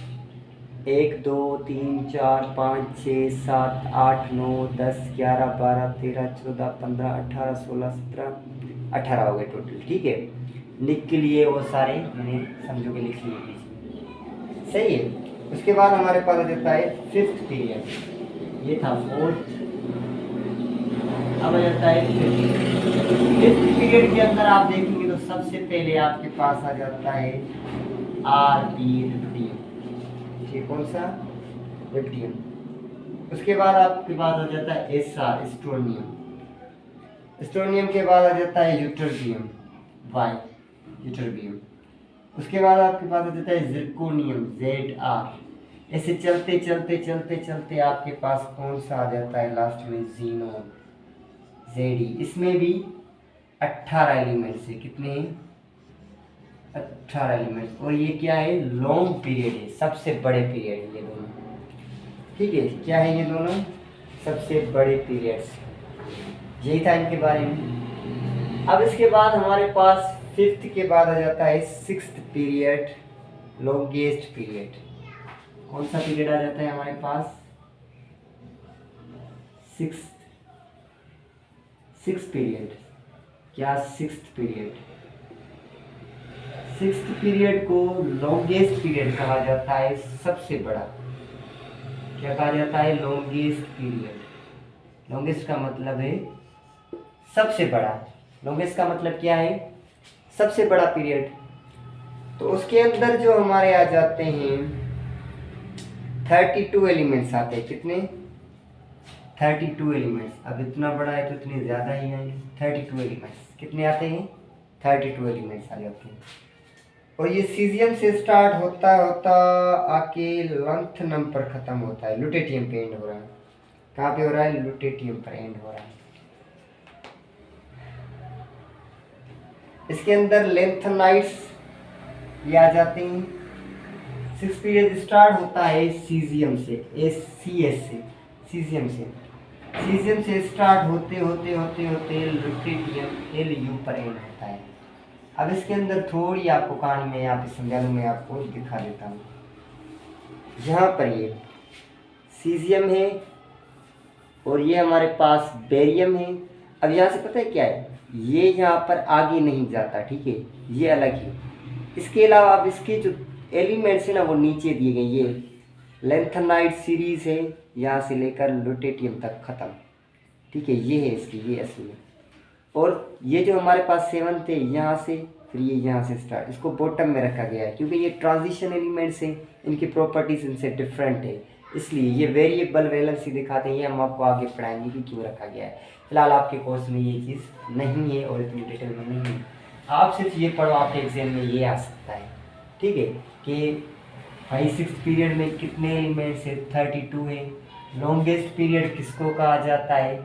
1 2 3 4 5 6 7 8 9 10 11 12 13 14 15 18 16 17 18 हो गए टोटल। ठीक है, लिख के लिए वो सारे मैंने समझो के लिख लिए पीछे। सही है। उसके बाद हमारे पास आ जाता है फिफ्थ पीरियड। ये था फोर्थ, अब आ जाता है फिफ्थ पीरियड के अंदर आप देखेंगे तो सबसे पहले आपके पास आ जाता है रिप्टियम। ठीक, कौन सा? रिप्टियम। उसके बाद आपके पास आ जाता है स्ट्रोनियम के बाद आ जाता है यूटर्बियम। उसके बाद आपके पास आ जाता है जिरकोनियम, Zr। ऐसे चलते चलते चलते चलते आपके पास कौन सा आ जाता है लास्ट में? Xenon, Zd। इसमें भी 18 एलिमेंट्स है। कितने? 18 एलिमेंट्स। और ये क्या है? लॉन्ग पीरियड है, सबसे बड़े पीरियड है ये दोनों। ठीक है, क्या है ये दोनों? सबसे बड़े पीरियड्स। यही था इनके बारे में। अब इसके बाद हमारे पास फिफ्थ के बाद आ जाता है सिक्स्थ पीरियड, लॉन्गेस्ट पीरियड। कौन सा पीरियड आ जाता है हमारे पास? Sixth period. क्या? सिक्स्थ पीरियड को लॉन्गेस्ट पीरियड कहा जाता है, सबसे बड़ा। क्या कहा जाता है? Longest period. लॉन्गेस्ट का मतलब है सबसे बड़ा, लॉन्गेस्ट का मतलब क्या है, सबसे बड़ा पीरियड। तो उसके अंदर जो हमारे आ जाते हैं 32 एलिमेंट्स आते हैं। कितने? 32 एलिमेंट्स। अब इतना बड़ा है तो इतने ज़्यादा ही आएंगे। 32 एलिमेंट्स कितने आते हैं? 32 एलिमेंट्स आ जाते हैं। और ये सीजियम से स्टार्ट होता होता आके लंथनम पर ख़त्म होता है, लुटेटियम पे एंड हो रहा है। कहाँ पे हो रहा है? लुटेटियम पर एंड हो रहा है। इसके अंदर लेंथनाइट्स ये आ जाते हैं। 6 पीरियड स्टार्ट होता है सीजियम से, SCS से, सीजियम से। सीजियम से स्टार्ट होते होते होते होते लुटेटियम LU पर एंड होता है। अब इसके अंदर थोड़ी आपको कहानी में यहाँ पे समझा लूँ, मैं आपको दिखा देता हूँ। यहाँ पर ये सीजियम है और ये हमारे पास बेरियम है। अब यहाँ से पता है क्या है, ये यहाँ पर आगे नहीं जाता, ठीक है, ये अलग है। इसके अलावा अब इसके जो एलिमेंट्स है ना वो नीचे दिए गए। ये लेंथनाइट सीरीज है, यहाँ से लेकर लुटेटियम तक ख़त्म, ठीक है, ये है इसकी, ये असली है। और ये जो हमारे पास 7th है, यहाँ से फिर ये यहाँ से स्टार्ट, इसको बॉटम में रखा गया है क्योंकि ये ट्रांजिशन एलिमेंट्स हैं, इनकी प्रॉपर्टीज इनसे डिफरेंट है, इसलिए ये वेरिएबल वैलेंसी दिखाते हैं। ये हम आपको आगे पढ़ाएंगे कि क्यों रखा गया है। फिलहाल आपके कोर्स में ये चीज़ नहीं है और इतनी डिटेल में नहीं है। आप सिर्फ ये पढ़ो, आपके एग्जाम में ये आ सकता है, ठीक है, कि भाई 6th पीरियड में कितने एलिमेंट्स है? 32 है। लॉन्गेस्ट पीरियड किसको कहा जाता है?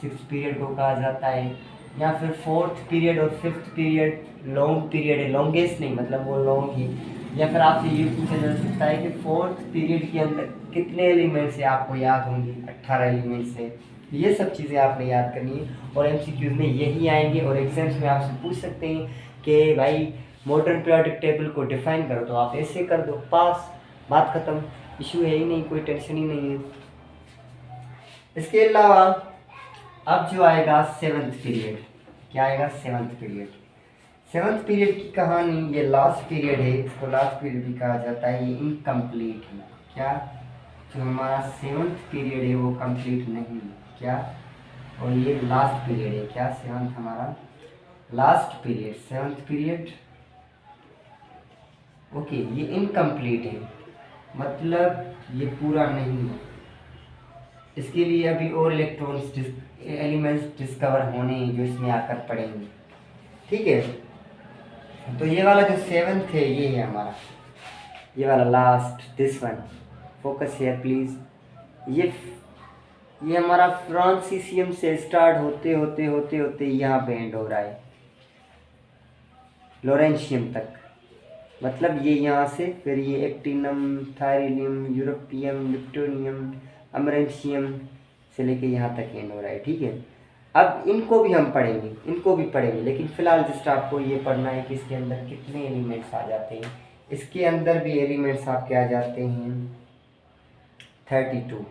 6th पीरियड को कहा जाता है। या फिर 4th पीरियड और 5th पीरियड लॉन्ग पीरियड है, लॉन्गेस्ट नहीं मतलब वो लॉन्ग है। या फिर आपसे ये पूछा जा सकता है कि 4th पीरियड के अंदर कितने एलिमेंट्स है? आपको याद होंगे 18 एलिमेंट्स है। ये सब चीज़ें आपने याद करनी है और MCQs में यही आएंगे। और एग्जाम्स में आपसे पूछ सकते हैं कि भाई मॉडर्न पीरियोडिक टेबल को डिफाइन करो, तो आप ऐसे कर दो, पास, बात खत्म, इशू है ही नहीं, कोई टेंशन ही नहीं है। इसके अलावा अब जो आएगा 7th पीरियड, क्या आएगा? 7th period. 7th पीरियड की कहानी, ये लास्ट पीरियड है, इसको लास्ट पीरियड भी कहा जाता है। ये इनकम्प्लीट है। क्या? जो हमारा 7th पीरियड है वो कंप्लीट नहीं है। क्या? और ये लास्ट पीरियड है। क्या? 7th हमारा last period, 7th period, okay, ये इनकम्प्लीट है, मतलब ये पूरा नहीं है। इसके लिए अभी और इलेक्ट्रॉन्स एलिमेंट्स डिस्कवर होने हैं जो इसमें आकर पड़ेंगे, ठीक है। तो ये वाला जो 7th है ये है हमारा, ये वाला last, this one, focus here please. ये हमारा फ्रांसीसियम से स्टार्ट होते होते होते होते यहाँ पे एंड हो रहा है लॉरेंशियम तक, मतलब ये यहाँ से फिर ये एक्टिनम, थायरिलियम, यूरोपियम, लिप्टोनियम, अमरेंशियम से लेके यहाँ तक एंड हो रहा है, ठीक है। अब इनको भी हम पढ़ेंगे, इनको भी पढ़ेंगे, लेकिन फिलहाल जस्ट आपको ये पढ़ना है कि इसके अंदर कितने एलिमेंट्स आ जाते हैं। इसके अंदर भी एलिमेंट्स आपके आ जाते हैं 32,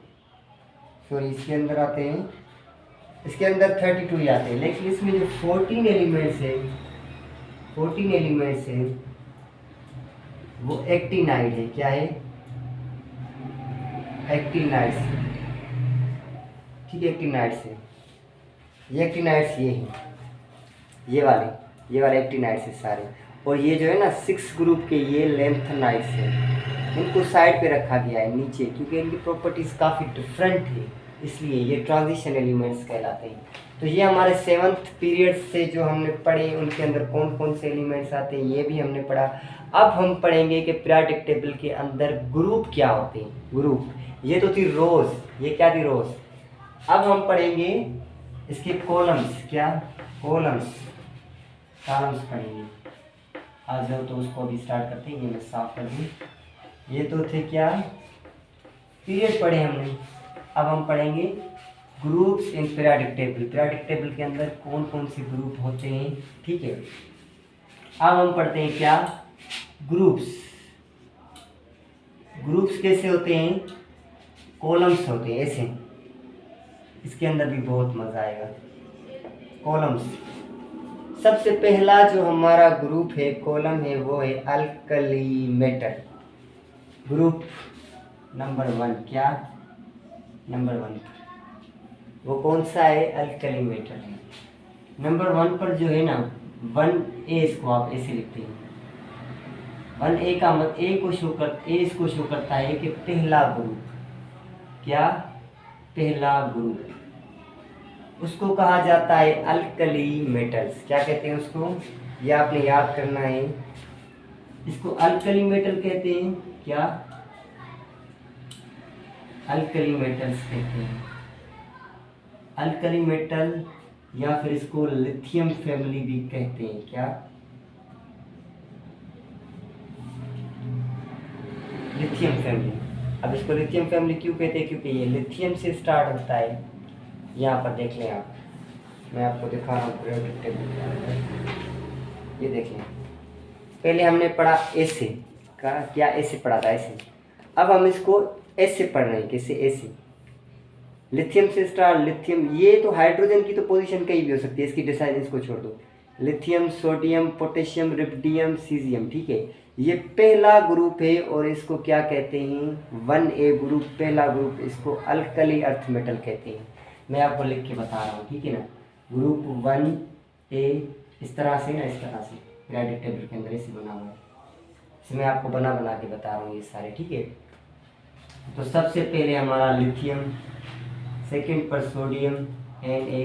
सॉरी इसके अंदर आते हैं, इसके अंदर 32 ही आते हैं, लेकिन इसमें जो 14 एलिमेंट्स है, 14 एलिमेंट्स है वो एक्टिनाइड है। क्या है? एक्टिनाइड्स, ठीक है, एक्टिनाइड्स है। ये एक्टिनाइड्स ये हैं, ये वाले एक्टिनाइड्स है सारे। और ये जो है ना 6 ग्रुप के ये लेंथनाइड्स हैं, इनको साइड पे रखा गया है नीचे क्योंकि इनकी प्रॉपर्टीज़ काफ़ी डिफरेंट है, इसलिए ये ट्रांजिशन एलिमेंट्स कहलाते हैं। तो ये हमारे 7th पीरियड से जो हमने पढ़े उनके अंदर कौन कौन से एलिमेंट्स आते हैं ये भी हमने पढ़ा। अब हम पढ़ेंगे कि पीरियोडिक टेबल के अंदर ग्रुप क्या होते हैं। ग्रुप, ये तो थी रोज, ये क्या थी? रोज। अब हम पढ़ेंगे इसके कॉलम्स। क्या? कॉलम्स, कॉलम्स पढ़ेंगे। आ जाओ तो उसको अभी स्टार्ट करते हैं, ये मैं साफ कर दूँ। ये तो थे क्या? पीरियड पढ़े हमने। अब हम पढ़ेंगे groups in periodic table. Periodic table के अंदर कौन कौन से ग्रुप होते हैं, ठीक है। अब हम पढ़ते हैं क्या? ग्रुप्स। ग्रुप्स कैसे होते हैं? कॉलम्स होते हैं ऐसे। इसके अंदर भी बहुत मजा आएगा। कॉलम्स, सबसे पहला जो हमारा ग्रुप है, कॉलम है, वो है अल्कली मेटल। ग्रुप नंबर 1, क्या? नंबर 1 वो कौन सा है? अल्कली मेटल है। नंबर 1 पर जो है ना 1A, इसको आप ऐसे लिखते हैं। 1A का मत ए इसको शो करता है कि पहला ग्रुप, क्या, पहला ग्रुप। उसको कहा जाता है अल्कली मेटल्स। क्या कहते हैं उसको, ये आपने याद करना है। इसको अल्कली मेटल कहते हैं। क्या, अल्कली मेटल्स कहते हैं, अल्कली मेटल, या फिर इसको लिथियम फैमिली भी कहते हैं। क्या, लिथियम फैमिली। अब इसको लिथियम फैमिली क्यों कहते हैं, क्योंकि ये लिथियम से स्टार्ट होता है। यहाँ पर देख लें आप, मैं आपको दिखा रहा हूँ पीरियोडिक टेबल के अंदर। ये देख लें, पहले हमने पढ़ा ऐसे का, क्या ऐसे पढ़ा था, ऐसे। अब हम इसको ऐसे पढ़ रहे हैं, कैसे, ऐसे। लिथियम से स्टार, लिथियम, ये तो हाइड्रोजन की तो पोजीशन कहीं भी हो सकती है, इसकी डिसाइन इसको छोड़ दो। लिथियम, सोडियम, पोटेशियम, रिप्डियम, सीजियम, ठीक है। ये पहला ग्रुप है और इसको क्या कहते हैं, 1A ग्रुप, पहला ग्रुप। इसको अल्कली अर्थ मेटल कहते हैं। मैं आपको लिख के बता रहा हूँ, ठीक है ना। ग्रुप 1A इस तरह से ना, इस तरह से पीरियोडिक टेबल के अंदर ऐसे बना हुआ है। इसमें आपको बना बना के बता रहा हूँ ये सारे, ठीक है। तो सबसे पहले हमारा लिथियम, सेकंड पर सोडियम Na,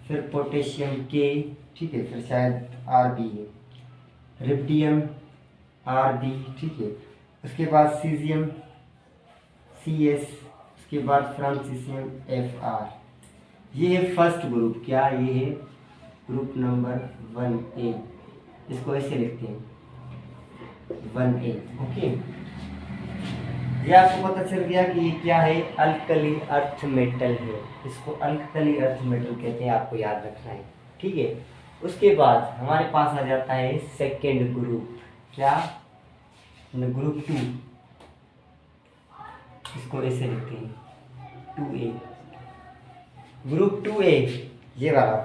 फिर पोटेशियम K, ठीक है, फिर शायद Rb है, रिप्डियम Rb, ठीक है। उसके बाद सीजियम Cs, उसके बाद फ्रांसीसियम Fr। ये है फर्स्ट ग्रुप। क्या, ये है ग्रुप नंबर 1A। इसको ऐसे लिखते हैं 1A, ओके। ये आपको पता चल गया कि ये क्या है, अल्कली अर्थ मेटल है। इसको अल्कली अर्थ मेटल कहते हैं, आपको याद रखना है, ठीक है। उसके बाद हमारे पास आ जाता है सेकेंड ग्रुप। क्या, ग्रुप 2। इसको ऐसे लिखते हैं 2A। ग्रुप 2A ये वाला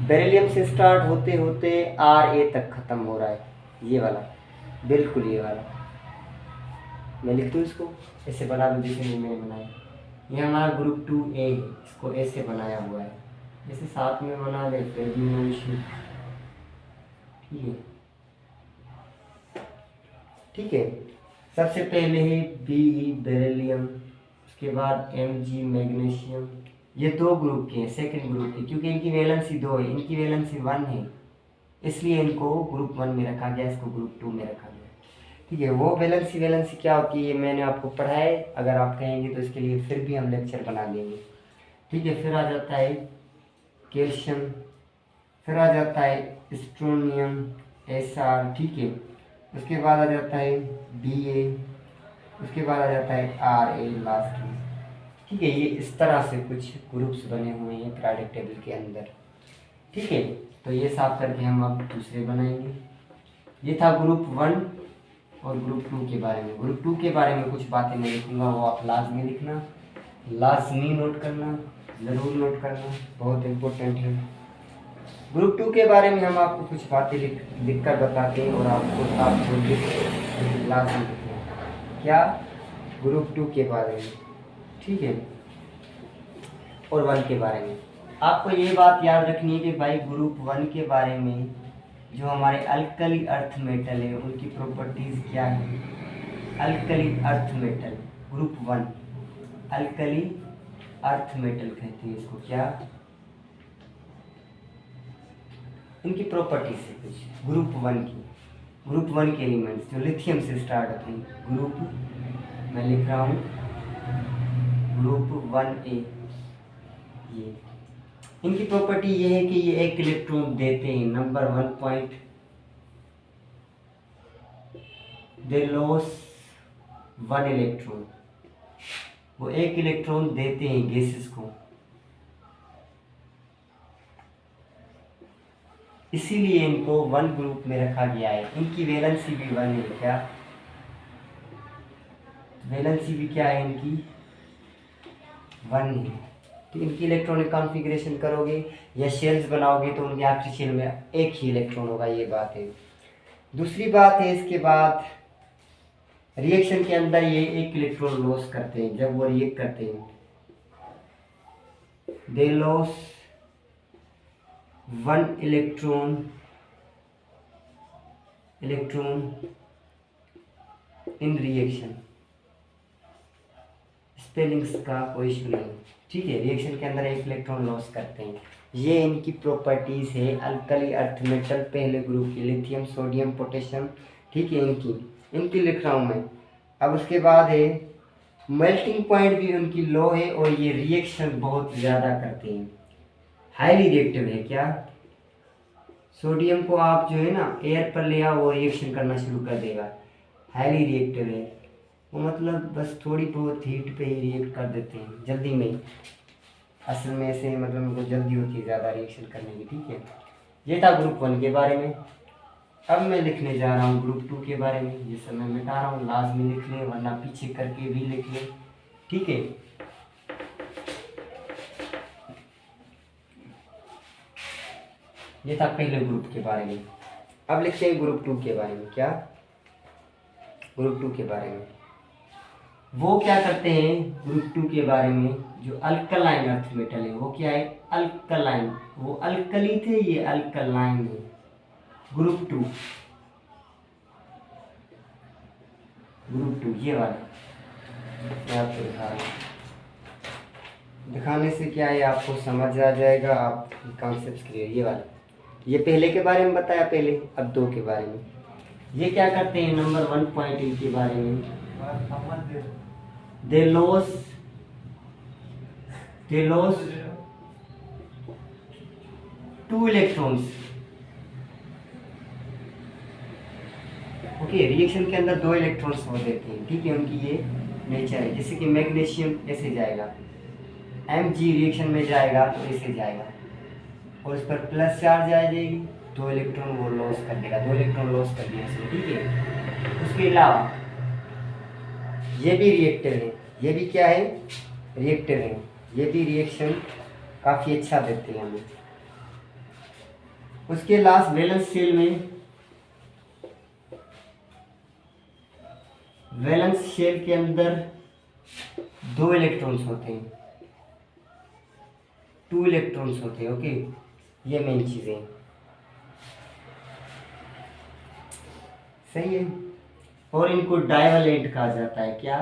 बेरिलियम से स्टार्ट होते होते Ra तक खत्म हो रहा है, ये वाला, बिल्कुल ये वाला। मैं लिख दूँ इसको, ऐसे बना दूँ जैसे मैंने बनाया। ये हमारा ग्रुप 2A है, इसको ऐसे बनाया हुआ है, जैसे साथ में बना ले, फिर भी नो इशू, ठीक है, ठीक है। सबसे पहले है Be बेरिलियम, उसके बाद Mg मैग्नीशियम। ये दो ग्रुप के हैं, सेकंड ग्रुप के, क्योंकि इनकी वैलेंसी 2 है, इनकी वैलेंसी 1 है, इसलिए इनको ग्रुप 1 में रखा गया, इसको ग्रुप 2 में रखा गया, ठीक है। वो वैलेंसी क्या होती है मैंने आपको पढ़ा है, अगर आप कहेंगे तो इसके लिए फिर भी हम लेक्चर बना देंगे, ठीक है। फिर आ जाता है कैल्शियम, फिर आ जाता है स्ट्रोनियम Sr, ठीक है। उसके बाद आ जाता है Ba, उसके बाद आ जाता है Ra लास्ट में, ठीक है। ये इस तरह से कुछ ग्रुप्स बने हुए हैं पीरियोडिक टेबल के अंदर, ठीक है। तो ये साफ करके हम अब दूसरे बनाएंगे। ये था ग्रुप 1 और ग्रुप 2 के बारे में। ग्रुप 2 के बारे में कुछ बातें मैं लिखूंगा, वो आप लाजमी लिखना, लाजमी नोट करना, ज़रूर नोट करना, बहुत इम्पोर्टेंट है। ग्रुप 2 के बारे में हम आपको कुछ बातें लिख कर बताते हैं और आपको लाजमी लिखना है। क्या, ग्रुप 2 के बारे में, ठीक है, और 1 के बारे में। आपको ये बात याद रखनी है कि भाई ग्रुप 1 के बारे में जो हमारे अल्कली अर्थ मेटल है उनकी प्रॉपर्टीज़ क्या है। Alkali earth metal group 1, alkali earth metal कहते हैं इसको। क्या, इनकी प्रॉपर्टीज है कुछ ग्रुप 1 की। ग्रुप 1 के एलिमेंट्स जो लिथियम से स्टार्ट होते हैं, ग्रुप, मैं लिख रहा हूँ ग्रुप 1A। ये इनकी प्रॉपर्टी ये है कि ये एक इलेक्ट्रॉन देते हैं। नंबर 1 पॉइंट, दे लॉस 1 इलेक्ट्रॉन, वो एक इलेक्ट्रॉन देते हैं गैसेस को, इसीलिए इनको 1 ग्रुप में रखा गया है। इनकी वैलेंसी भी 1 है। क्या, वैलेंसी भी क्या है इनकी, 1 है। तो इनकी इलेक्ट्रॉनिक कॉन्फ़िगरेशन करोगे या शेल्स बनाओगे तो उनके आखिरी शेल में एक ही इलेक्ट्रॉन होगा, ये बात है। दूसरी बात है, इसके बाद रिएक्शन के अंदर ये एक इलेक्ट्रॉन लॉस करते हैं। जब वो रिएक्ट करते हैं, they lose 1 electron in reaction. Spellings का कोई इशू नहीं, ठीक है। रिएक्शन के अंदर एक इलेक्ट्रॉन लॉस करते हैं। ये इनकी प्रॉपर्टीज है अल्कली अर्थ मेटल पहले ग्रुप की, लिथियम सोडियम पोटेशियम, ठीक है। इनकी लिख रहा हूँ मैं। अब उसके बाद है मेल्टिंग पॉइंट भी उनकी लो है और ये रिएक्शन बहुत ज़्यादा करते हैं, हाईली रिएक्टिव है। क्या सोडियम को आप जो है ना एयर पर ले आओ वो रिएक्शन करना शुरू कर देगा, हाईली रिएक्टिव है वो। मतलब बस थोड़ी बहुत हीट पे ही रिएक्ट कर देते हैं जल्दी में, असल में ऐसे मतलब उनको जल्दी होती है ज़्यादा रिएक्शन करने की, ठीक है। ये था ग्रुप 1 के बारे में। अब मैं लिखने जा रहा हूँ ग्रुप 2 के बारे में। ये सब मैं मिटा रहा हूँ, लाजमी लिख ले वरना पीछे करके भी लिख ले, ठीक है। ये था पहले ग्रुप के बारे में। अब लिखते हैं ग्रुप 2 के बारे में। क्या ग्रुप 2 के बारे में वो क्या करते हैं ग्रुप 2 के बारे में, जो अल्कलाइन अर्थ मेटल है वो क्या है अल्कलाइन, वो अल्कली थे ये अल्कलाइन है। ग्रुप 2 ये वाला मैं आपको दिखा रहा हूँ। दिखाने से क्या है आपको समझ आ जाएगा, आप कॉन्सेप्ट क्लियर। ये वाला ये पहले के बारे में बताया पहले, अब 2 के बारे में। ये क्या करते हैं नंबर 1 पॉइंट इनके बारे में, दे लॉस 2 इलेक्ट्रॉन्स। ओके, रिएक्शन के अंदर 2 इलेक्ट्रॉन्स हो देते हैं, ठीक है। उनकी ये नेचर है। जैसे कि मैग्नीशियम ऐसे जाएगा, Mg रिएक्शन में जाएगा तो ऐसे जाएगा और इस पर प्लस चार्ज आ जाएगी, 2 इलेक्ट्रॉन वो लॉस कर देगा, 2 इलेक्ट्रॉन लॉस कर दिया इसने, ठीक है। उसके अलावा ये भी रिएक्टर है, ये भी क्या है रिएक्टर है, ये भी रिएक्शन काफ़ी अच्छा देते हैं हमें। उसके लास्ट वैलेंस शेल में, वैलेंस शेल के अंदर 2 इलेक्ट्रॉन्स होते हैं, 2 इलेक्ट्रॉन्स होते हैं, ओके। ये मेन चीज़ें सही है। और इनको डाइवलेंट कहा जाता है। क्या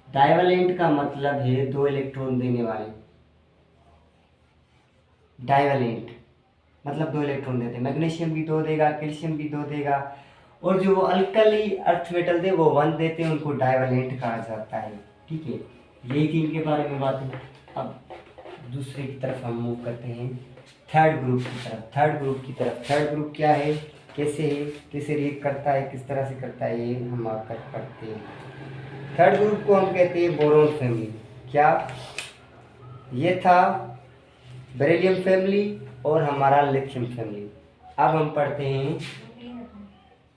डाइवलेंट का मतलब है 2 इलेक्ट्रॉन देने वाले, डाइवलेंट मतलब 2 इलेक्ट्रॉन देते हैं। मैग्नीशियम भी 2 देगा, कैल्शियम भी 2 देगा, और जो वो अल्कली अर्थ मेटल दे वो 1 देते हैं, उनको डाइवलेंट कहा जाता है, ठीक है। यही थी इनके बारे में बात है। अब दूसरे की तरफ हम मूव करते हैं, थर्ड ग्रुप की तरफ। थर्ड ग्रुप क्या है, कैसे है, कैसे रिएक्ट करता है, किस तरह से करता है, ये हम आकर पढ़ते हैं। थर्ड ग्रुप को हम कहते हैं बोरोन फैमिली। क्या ये था बेरिलियम फैमिली और हमारा लिथियम फैमिली। अब हम पढ़ते हैं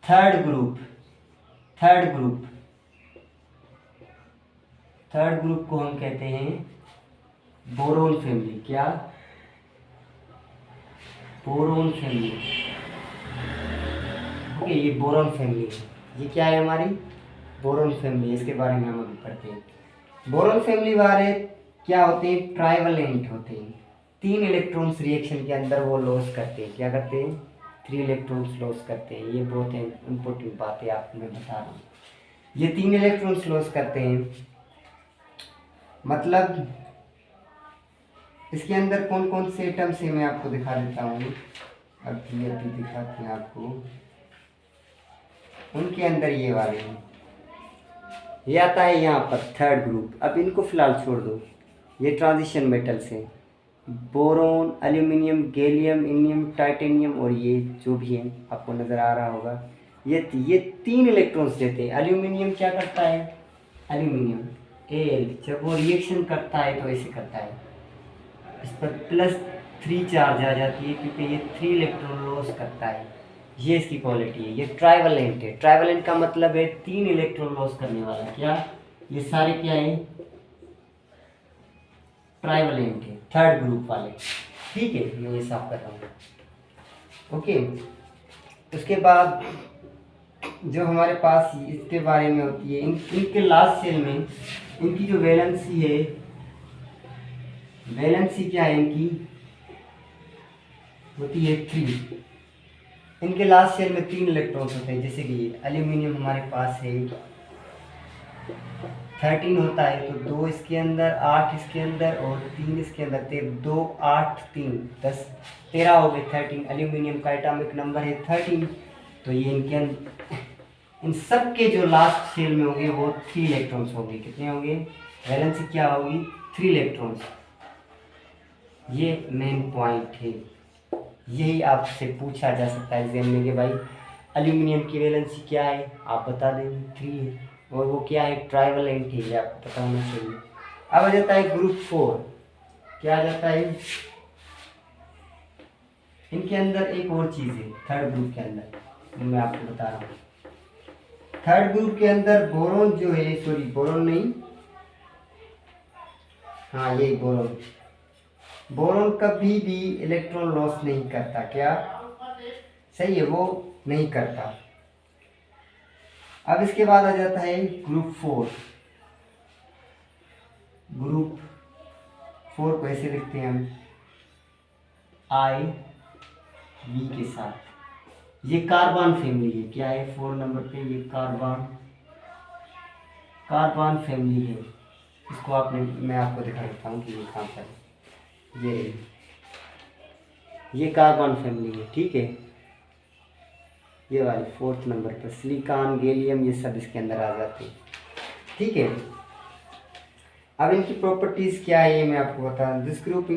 थर्ड ग्रुप को हम कहते हैं बोरोन फैमिली। क्या बोरोन फैमिली, ओके। ये बोरोन फैमिली है, ये क्या है हमारी बोरोन फैमिली, इसके बारे में हम अभी पढ़ते हैं। बोरोन फैमिली वाले क्या होते हैं ट्राइवलेंट होते हैं, 3 इलेक्ट्रॉन्स रिएक्शन के अंदर वो लॉस करते हैं। क्या करते हैं 3 इलेक्ट्रॉन्स लॉस करते हैं। ये बहुत इंपॉर्टेंट बात है, आपको मैं बता रहा हूँ। ये 3 इलेक्ट्रॉन्स लॉस करते हैं, मतलब इसके अंदर कौन कौन से एटम्स है मैं आपको दिखा देता हूँ। अभी दिखाते हैं आपको। उनके अंदर ये वाले हैं, ये आता है यहाँ पर थर्ड ग्रुप। अब इनको फिलहाल छोड़ दो, ये ट्रांजिशन मेटल्स हैं, boron, aluminium, gallium, indium, titanium, और ये जो भी है आपको नज़र आ रहा होगा, ये 3 इलेक्ट्रॉन्स देते हैं। एल्यूमिनियम क्या करता है, एल्यूमिनियम Al जब वो रिएक्शन करता है तो ऐसे करता है, इस पर +3 चार्ज आ जाती है क्योंकि ये 3 इलेक्ट्रॉन लॉस करता है। ये इसकी क्वालिटी है। ये ट्राइवलेंट है। ट्राइवलेंट का मतलब है 3 इलेक्ट्रॉन लॉस करने वाला। क्या ये सारे क्या है ट्राइवलेंट है, थर्ड ग्रुप वाले, ठीक है। मैं ये साफ कर रहा हूँ, ओके। उसके बाद जो हमारे पास इसके बारे में होती है, इनके लास्ट सेल में इनकी जो वैलेंसी है, वैलेंसी क्या है इनकी होती है 3। इनके लास्ट शेल में 3 इलेक्ट्रॉन्स होते हैं, जैसे कि एल्यूमिनियम हमारे पास है 13 होता है, तो 2 इसके अंदर, 8 इसके अंदर और 3 इसके अंदर, 2 8 3 10 13 हो गए 13। एल्यूमिनियम का एटॉमिक नंबर है 13। तो ये इनके इन सब के जो लास्ट शेल में होंगे वो 3 इलेक्ट्रॉन्स होंगे। कितने होंगे? वैलेंसी क्या होगी? 3 इलेक्ट्रॉन्स। ये मेन पॉइंट है, यही आपसे पूछा जा सकता है एग्जाम में कि भाई एल्यूमिनियम की वैलेंसी क्या है, आप बता देंगे 3 है, और वो क्या है? ट्राइवेलेंट है, ये आपको पता होना चाहिए। अब आ जाता है ग्रुप 4। क्या आ जाता है? इनके अंदर एक और चीज़ है थर्ड ग्रुप के अंदर, मैं आपको बता रहा हूँ। थर्ड ग्रुप के अंदर बोरोन जो है, सॉरी बोरोन नहीं, हाँ ये बोरोन, बोरोन कभी भी इलेक्ट्रॉन लॉस नहीं करता। क्या? सही है, वो नहीं करता। अब इसके बाद आ जाता है ग्रुप 4। ग्रुप 4 को ऐसे लिखते हैं हम IV के साथ। ये कार्बन फैमिली है। क्या है 4 नंबर पे? ये कार्बन फैमिली है। इसको मैं आपको दिखा देता हूँ कि ये कहाँ पर है। ये कार्बन फैमिली है, ठीक है। ये वाली 4th नंबर पर सिलिकॉन, गैलियम, ये सब इसके अंदर आ जाते हैं, ठीक है। अब इनकी प्रॉपर्टीज क्या है ये मैं आपको बता दूं। This group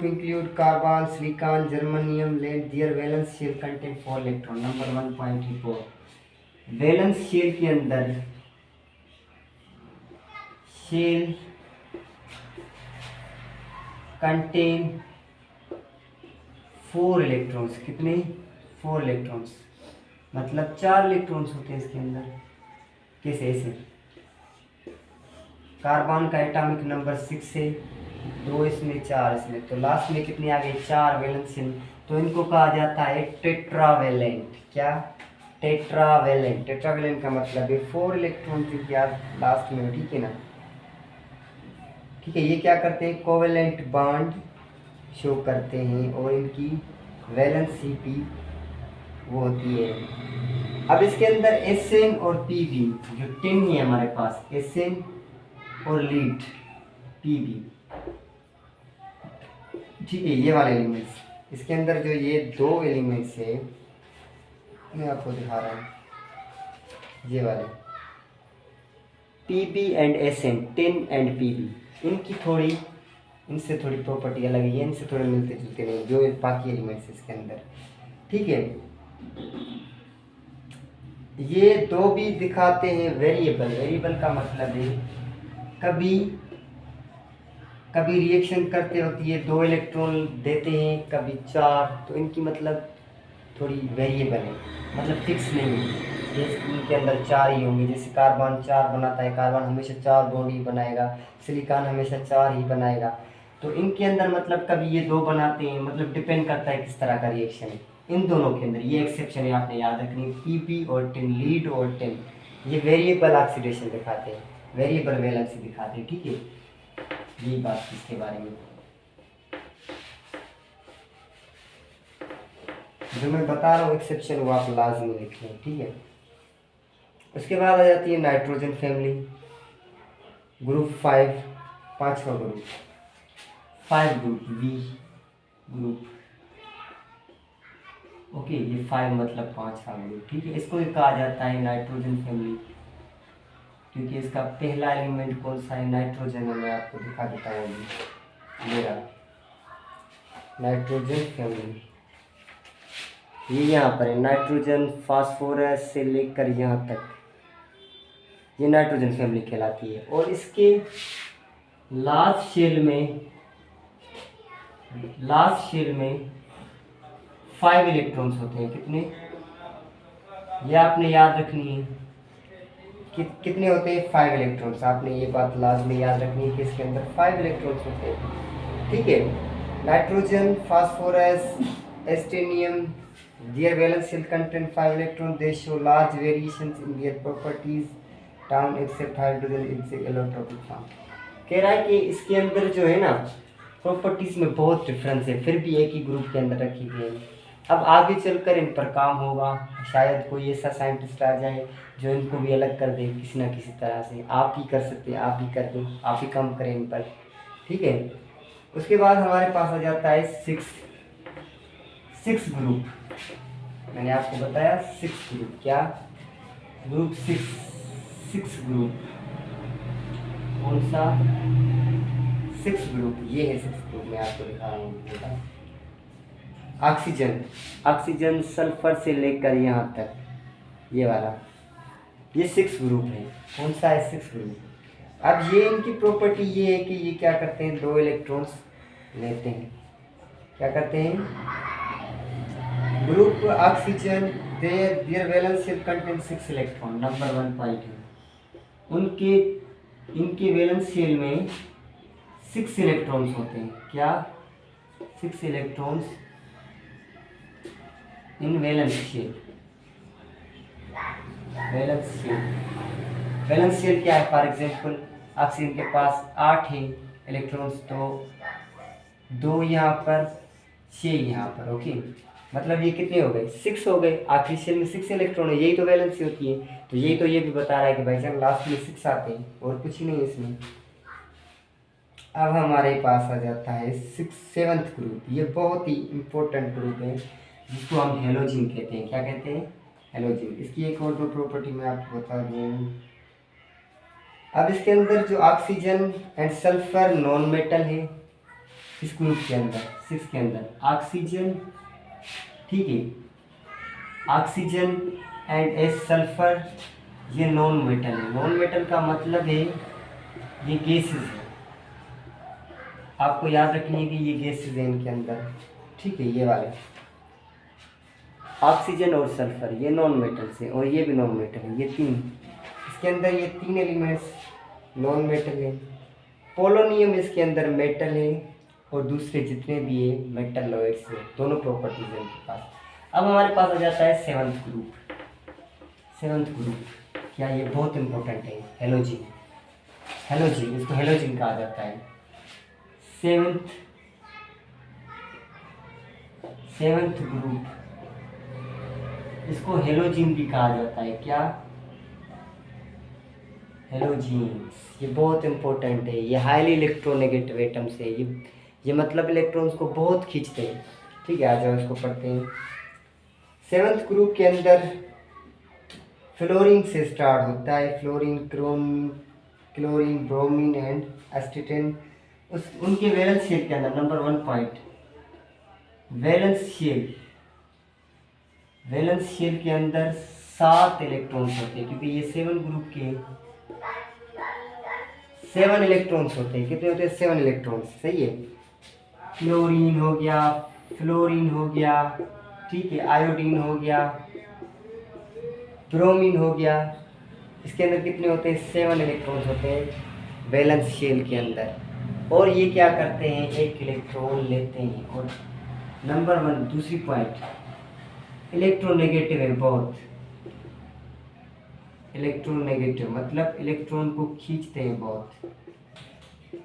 include carbon, silicon, germanium, lead, their valence shell contain 4 electron. Number 1 point है 4। वैलेंस शेल के अंदर शेल कंटेन 4 इलेक्ट्रॉन्स। कितने? 4 इलेक्ट्रॉन्स, मतलब 4 इलेक्ट्रॉन्स होते हैं इसके अंदर। कैसे? ऐसे कार्बन का एटॉमिक नंबर 6 है, 2 इसमें, 4 इसमें, तो लास्ट में कितने आ गए? 4 वैलेंस शेल। तो इनको कहा जाता है टेट्रावेलेंट। क्या? टेट्रावेलेंट। टेट्रावेलेंट का मतलब है 4 इलेक्ट्रॉन जो कि लास्ट में, ठीक है ना। ठीक है, ये क्या करते हैं? कोवेलेंट बॉन्ड शो करते हैं और इनकी वैलेंसी भी वो होती है। अब इसके अंदर Sn और Pb जो टिन है हमारे पास, Sn और लीड Pb, ठीक है, ये वाले एलिमेंट्स। इसके अंदर जो ये 2 एलिमेंट्स है मैं आपको दिखा रहा हूँ, ये वाले Pb and Sn, tin and Pb, इनसे थोड़ी प्रॉपर्टी अलग है, इनसे थोड़े मिलते जुलते नहीं जो बाकी एलिमेंट्स इसके अंदर, ठीक है। ये 2 भी दिखाते हैं वेरिएबल। वेरिएबल का मतलब है कभी रिएक्शन करते वक्त ये 2 इलेक्ट्रॉन देते हैं, कभी 4, तो इनकी मतलब थोड़ी वेरिएबल है, मतलब फिक्स नहीं है। जैसे इनके अंदर 4 ही होंगे, जैसे कार्बन 4 बनाता है, कार्बन हमेशा 4 बॉन्ड ही बनाएगा, सिलिकॉन हमेशा 4 ही बनाएगा। तो इनके अंदर मतलब कभी ये 2 बनाते हैं, मतलब डिपेंड करता है किस तरह का रिएक्शन है इन दोनों के अंदर। ये एक्सेप्शन है, आपने याद रखनी है। Pb और टिन, लीड और टिन, ये वेरिएबल ऑक्सीडेशन दिखाते हैं, वेरिएबल वैलेंसी दिखाते हैं, ठीक है। यही बात इसके बारे में जो मैं बता रहा हूँ एक्सेप्शन, वो आप लाजमी लिख लें, ठीक है। उसके बाद आ जाती है नाइट्रोजन फैमिली, ग्रुप 5, 5वां group, 5 group, V group, okay. ये 5 मतलब 5वां ग्रुप, ठीक है। इसको कहा जाता है नाइट्रोजन फैमिली, क्योंकि इसका पहला एलिमेंट कौन सा है? नाइट्रोजन है। मैं आपको दिखा देता हूँ अभी, मेरा नाइट्रोजन फैमिली ये यहाँ पर है। नाइट्रोजन, फास्फोरस से लेकर यहाँ तक ये नाइट्रोजन फैमिली कहलाती है। और इसके लास्ट शेल में 5 इलेक्ट्रॉन्स होते हैं। कितने? ये आपने याद रखनी है कितने होते हैं? 5 इलेक्ट्रॉन्स। आपने ये बात लाजमी याद रखनी है कि इसके अंदर 5 इलेक्ट्रॉन्स होते हैं, ठीक है। नाइट्रोजन, फास्फोरस, एस्टेनियम, their valence shell contain 5 electrons. They show large variations in their properties down except hydrogen is allotropic form। कह रहा है कि इसके अंदर जो है ना प्रॉपर्टीज में बहुत डिफरेंस है, फिर भी एक ही ग्रुप के अंदर रखी गई है। अब आगे चलकर इन पर काम होगा, शायद कोई ऐसा साइंटिस्ट आ जाए जो इनको भी अलग कर दे किसी ना किसी तरह से। आप ही कर सकते हैं, आप ही कर दें, आप ही काम करें इन पर, ठीक है। उसके बाद हमारे पास आ जाता है सिक्स ग्रुप। मैंने आपको बताया 6 ग्रुप, क्या ग्रुप 6 ग्रुप, कौन सा 6 ग्रुप, ये है 6 ग्रुप, मैं आपको दिखा रहा हूँ। ऑक्सीजन सल्फर से लेकर यहाँ तक, ये वाला, ये 6 ग्रुप है। कौन सा है 6 ग्रुप। अब ये इनकी प्रॉपर्टी ये है कि ये क्या करते हैं, 2 इलेक्ट्रॉन्स लेते हैं। क्या करते हैं, group oxygen their valence shell contain 6 electron, number 1 point है। इनके वैलेंस शेल में 6 इलेक्ट्रॉन्स होते हैं। क्या 6 electrons in valence shell. Valence shell क्या है, फॉर एग्जांपल ऑक्सीजन के पास 8 है इलेक्ट्रॉन्स, तो 2 यहाँ पर, 6 यहाँ पर, ओके। मतलब ये कितने हो गए, 6 हो गए। आखिरी शेल में 6 इलेक्ट्रॉन है, यही तो वैलेंसी होती है। तो यही तो ये भी बता रहा है कि भाई साहब लास्ट में 6 आते हैं और कुछ ही नहीं है इसमें। अब हमारे पास आ जाता है 7th ग्रुप। ये बहुत ही इम्पोर्टेंट ग्रुप है जिसको हम हेलोजिन कहते हैं। क्या कहते हैं, हेलोजिन। इसकी एक और 2 प्रॉपर्टी मैं आपको बता दूँ। अब इसके अंदर जो oxygen and sulphur non metal है, इस ग्रुप के अंदर 6 के अंदर ऑक्सीजन, ठीक है, ऑक्सीजन एंड एस सल्फर, ये नॉन मेटल है। नॉन मेटल का मतलब है ये गैसेस है, आपको याद रखनी है कि ये गैसेस है इनके अंदर, ठीक है। ये वाले ऑक्सीजन और सल्फर ये नॉन मेटल से, और ये भी नॉन मेटल है। ये 3, इसके अंदर ये 3 एलिमेंट्स नॉन मेटल है। पोलोनियम इसके अंदर मेटल है, और दूसरे जितने भी है मेटलॉइड्स है, दोनों प्रॉपर्टीज है इनके पास। अब हमारे पास आ जाता है 7th ग्रुप। 7th ग्रुप क्या, ये बहुत इंपॉर्टेंट है, हेलोजिन। इसको हेलोजिन कहा जाता है। 7th ग्रुप, इसको हेलोजिन भी कहा जाता है। क्या, हेलोजीन। ये बहुत इंपॉर्टेंट है, ये हाईली इलेक्ट्रोनेगेटिव एटम्स है। ये मतलब इलेक्ट्रॉन्स को बहुत खींचते हैं, ठीक है। आ जाओ इसको पढ़ते हैं। 7th ग्रुप के अंदर फ्लोरीन से स्टार्ट होता है, फ्लोरीन, क्लोरीन, ब्रोमीन एंड एस्टेटेन। उनके वैलेंस शेल के अंदर नंबर 1 पॉइंट, वैलेंस शेल के अंदर 7 इलेक्ट्रॉन्स होते हैं, क्योंकि ये 7 ग्रुप के 7 इलेक्ट्रॉन्स होते हैं। कितने होते हैं, 7 इलेक्ट्रॉन्स, सही है। क्लोरीन हो गया, फ्लोरीन हो गया, ठीक है, आयोडीन हो गया, ब्रोमीन हो गया। इसके अंदर कितने होते हैं, 7 इलेक्ट्रॉन्स होते हैं वैलेंस शेल के अंदर। और ये क्या करते हैं, एक इलेक्ट्रॉन लेते हैं। और नंबर 1 दूसरी पॉइंट, इलेक्ट्रोनेगेटिव है बहुत। इलेक्ट्रोनेगेटिव मतलब इलेक्ट्रॉन को खींचते हैं बहुत।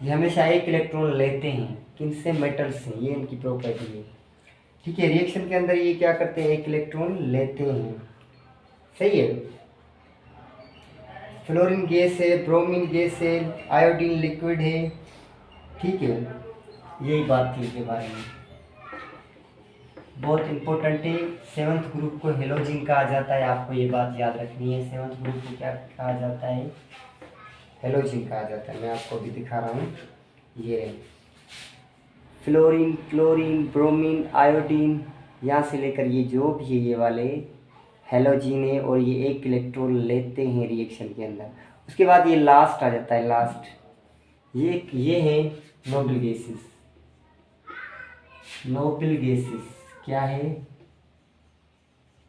ये हमेशा एक इलेक्ट्रॉन लेते हैं, किनसे, मेटल से। ये इनकी प्रॉपर्टी है, ठीक है। रिएक्शन के अंदर ये क्या करते हैं, एक इलेक्ट्रॉन लेते हैं, सही है। फ्लोरीन गैस है, ब्रोमीन गैस है, आयोडीन लिक्विड है, ठीक है। यही बात थी इसके बारे में, बहुत इंपॉर्टेंट है। 7th ग्रुप को हेलोजिन कहा जाता है, आपको ये बात याद रखनी है। 7th ग्रुप को क्या कहा जाता है, हेलोजिन कहा जाता है। मैं आपको भी दिखा रहा हूँ, ये फ्लोरीन, क्लोरीन, ब्रोमीन, आयोडीन, यहाँ से लेकर ये जो भी है ये वाले हेलोजिन है, और ये एक इलेक्ट्रॉन लेते हैं रिएक्शन के अंदर। उसके बाद ये लास्ट आ जाता है, लास्ट ये है नोबल गैसेस। नोबल गैसेस क्या है,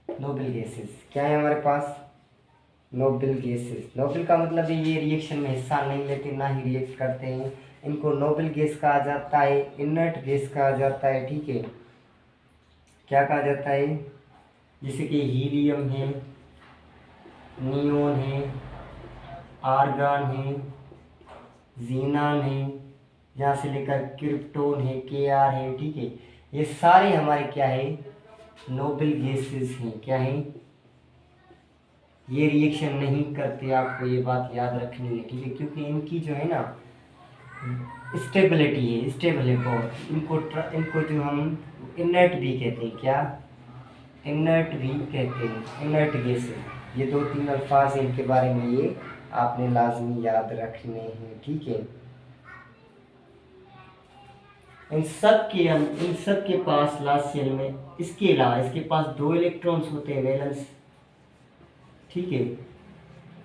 नोबल गैसेस क्या है हमारे पास, नोबल गैसेस। नोबल का मतलब है ये रिएक्शन में हिस्सा नहीं लेते, ना ही रिएक्ट करते हैं। इनको नोबल गैस कहा जाता है, इनर्ट गैस कहा जाता है, ठीक है। क्या कहा जाता है, जैसे कि हीलियम है, नियोन है, आर्गन है, जीनान है, यहाँ से लेकर क्रिप्टोन है, Kr है, ठीक है, ये सारे हमारे क्या है, नोबल गैसेस हैं। क्या है, ये रिएक्शन नहीं करते, आपको ये बात याद रखनी है, ठीक है, क्योंकि इनकी जो है ना स्टेबिलिटी है, स्टेबल है बहुत। इनको जो हम इनर्ट भी कहते हैं, क्या इनर्ट भी कहते हैं, इनर्ट गैस। ये दो तीन अल्फाज हैं, इनके बारे में ये आपने लाजमी याद रखने हैं, ठीक है। इन सब के पास लास्ट शेल में, इसके अलावा इसके पास 2 इलेक्ट्रॉन्स होते हैं, वैलेंस, ठीक है।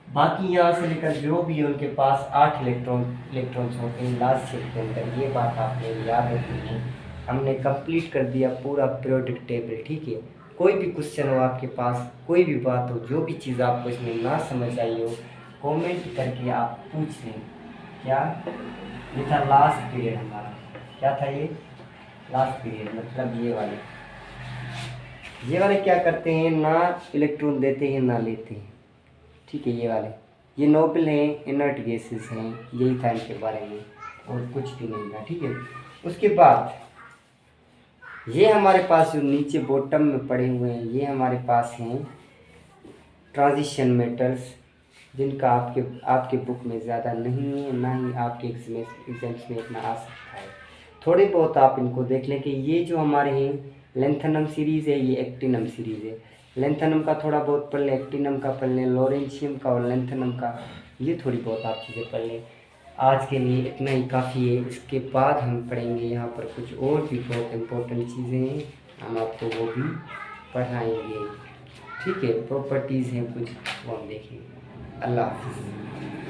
बाकी यहाँ से लेकर जो भी है उनके पास 8 इलेक्ट्रॉन्स होते हैं लास्ट शेल के अंदर। ये बात आपने याद रखनी है। हमने कंप्लीट कर दिया पूरा पीरियोडिक टेबल, ठीक है। कोई भी क्वेश्चन हो आपके पास, कोई भी बात हो, जो भी चीज़ आपको इसमें ना समझ आई हो, कमेंट करके आप पूछ लें। क्या, ये था लास्ट पीरियड हमारा। क्या था ये, लास्ट पीरियड, मतलब ये वाले क्या करते हैं, ना इलेक्ट्रॉन देते हैं ना लेते हैं, ठीक है। ये नोबल हैं, इनर्ट गैसेस हैं, यही था इनके बारे में, और कुछ भी नहीं था, ठीक है। उसके बाद ये हमारे पास जो नीचे बॉटम में पड़े हुए हैं, ये हमारे पास हैं ट्रांजिशन मेटल्स, जिनका आपके बुक में ज़्यादा नहीं है, ना ही आपके एग्जाम्स में इतना आ सकता है। थोड़े बहुत आप इनको देख लें कि ये जो हमारे हैं लेंथेनम सीरीज़ है, ये एक्टिनम सीरीज़ है। लेंथेनम का थोड़ा बहुत पढ़ लें, एक्टिनम का पढ़ लें, लॉरेंशियम का और लेंथेनम का, ये थोड़ी बहुत आप चीज़ें पढ़ लें। आज के लिए इतना ही काफ़ी है। इसके बाद हम पढ़ेंगे यहाँ पर कुछ और भी बहुत इम्पोर्टेंट चीज़ें हैं, हम आपको वो भी पढ़ाएंगे, ठीक है। प्रॉपर्टीज़ हैं कुछ, वो हम देखेंगे। अल्लाह हाफ़िज़।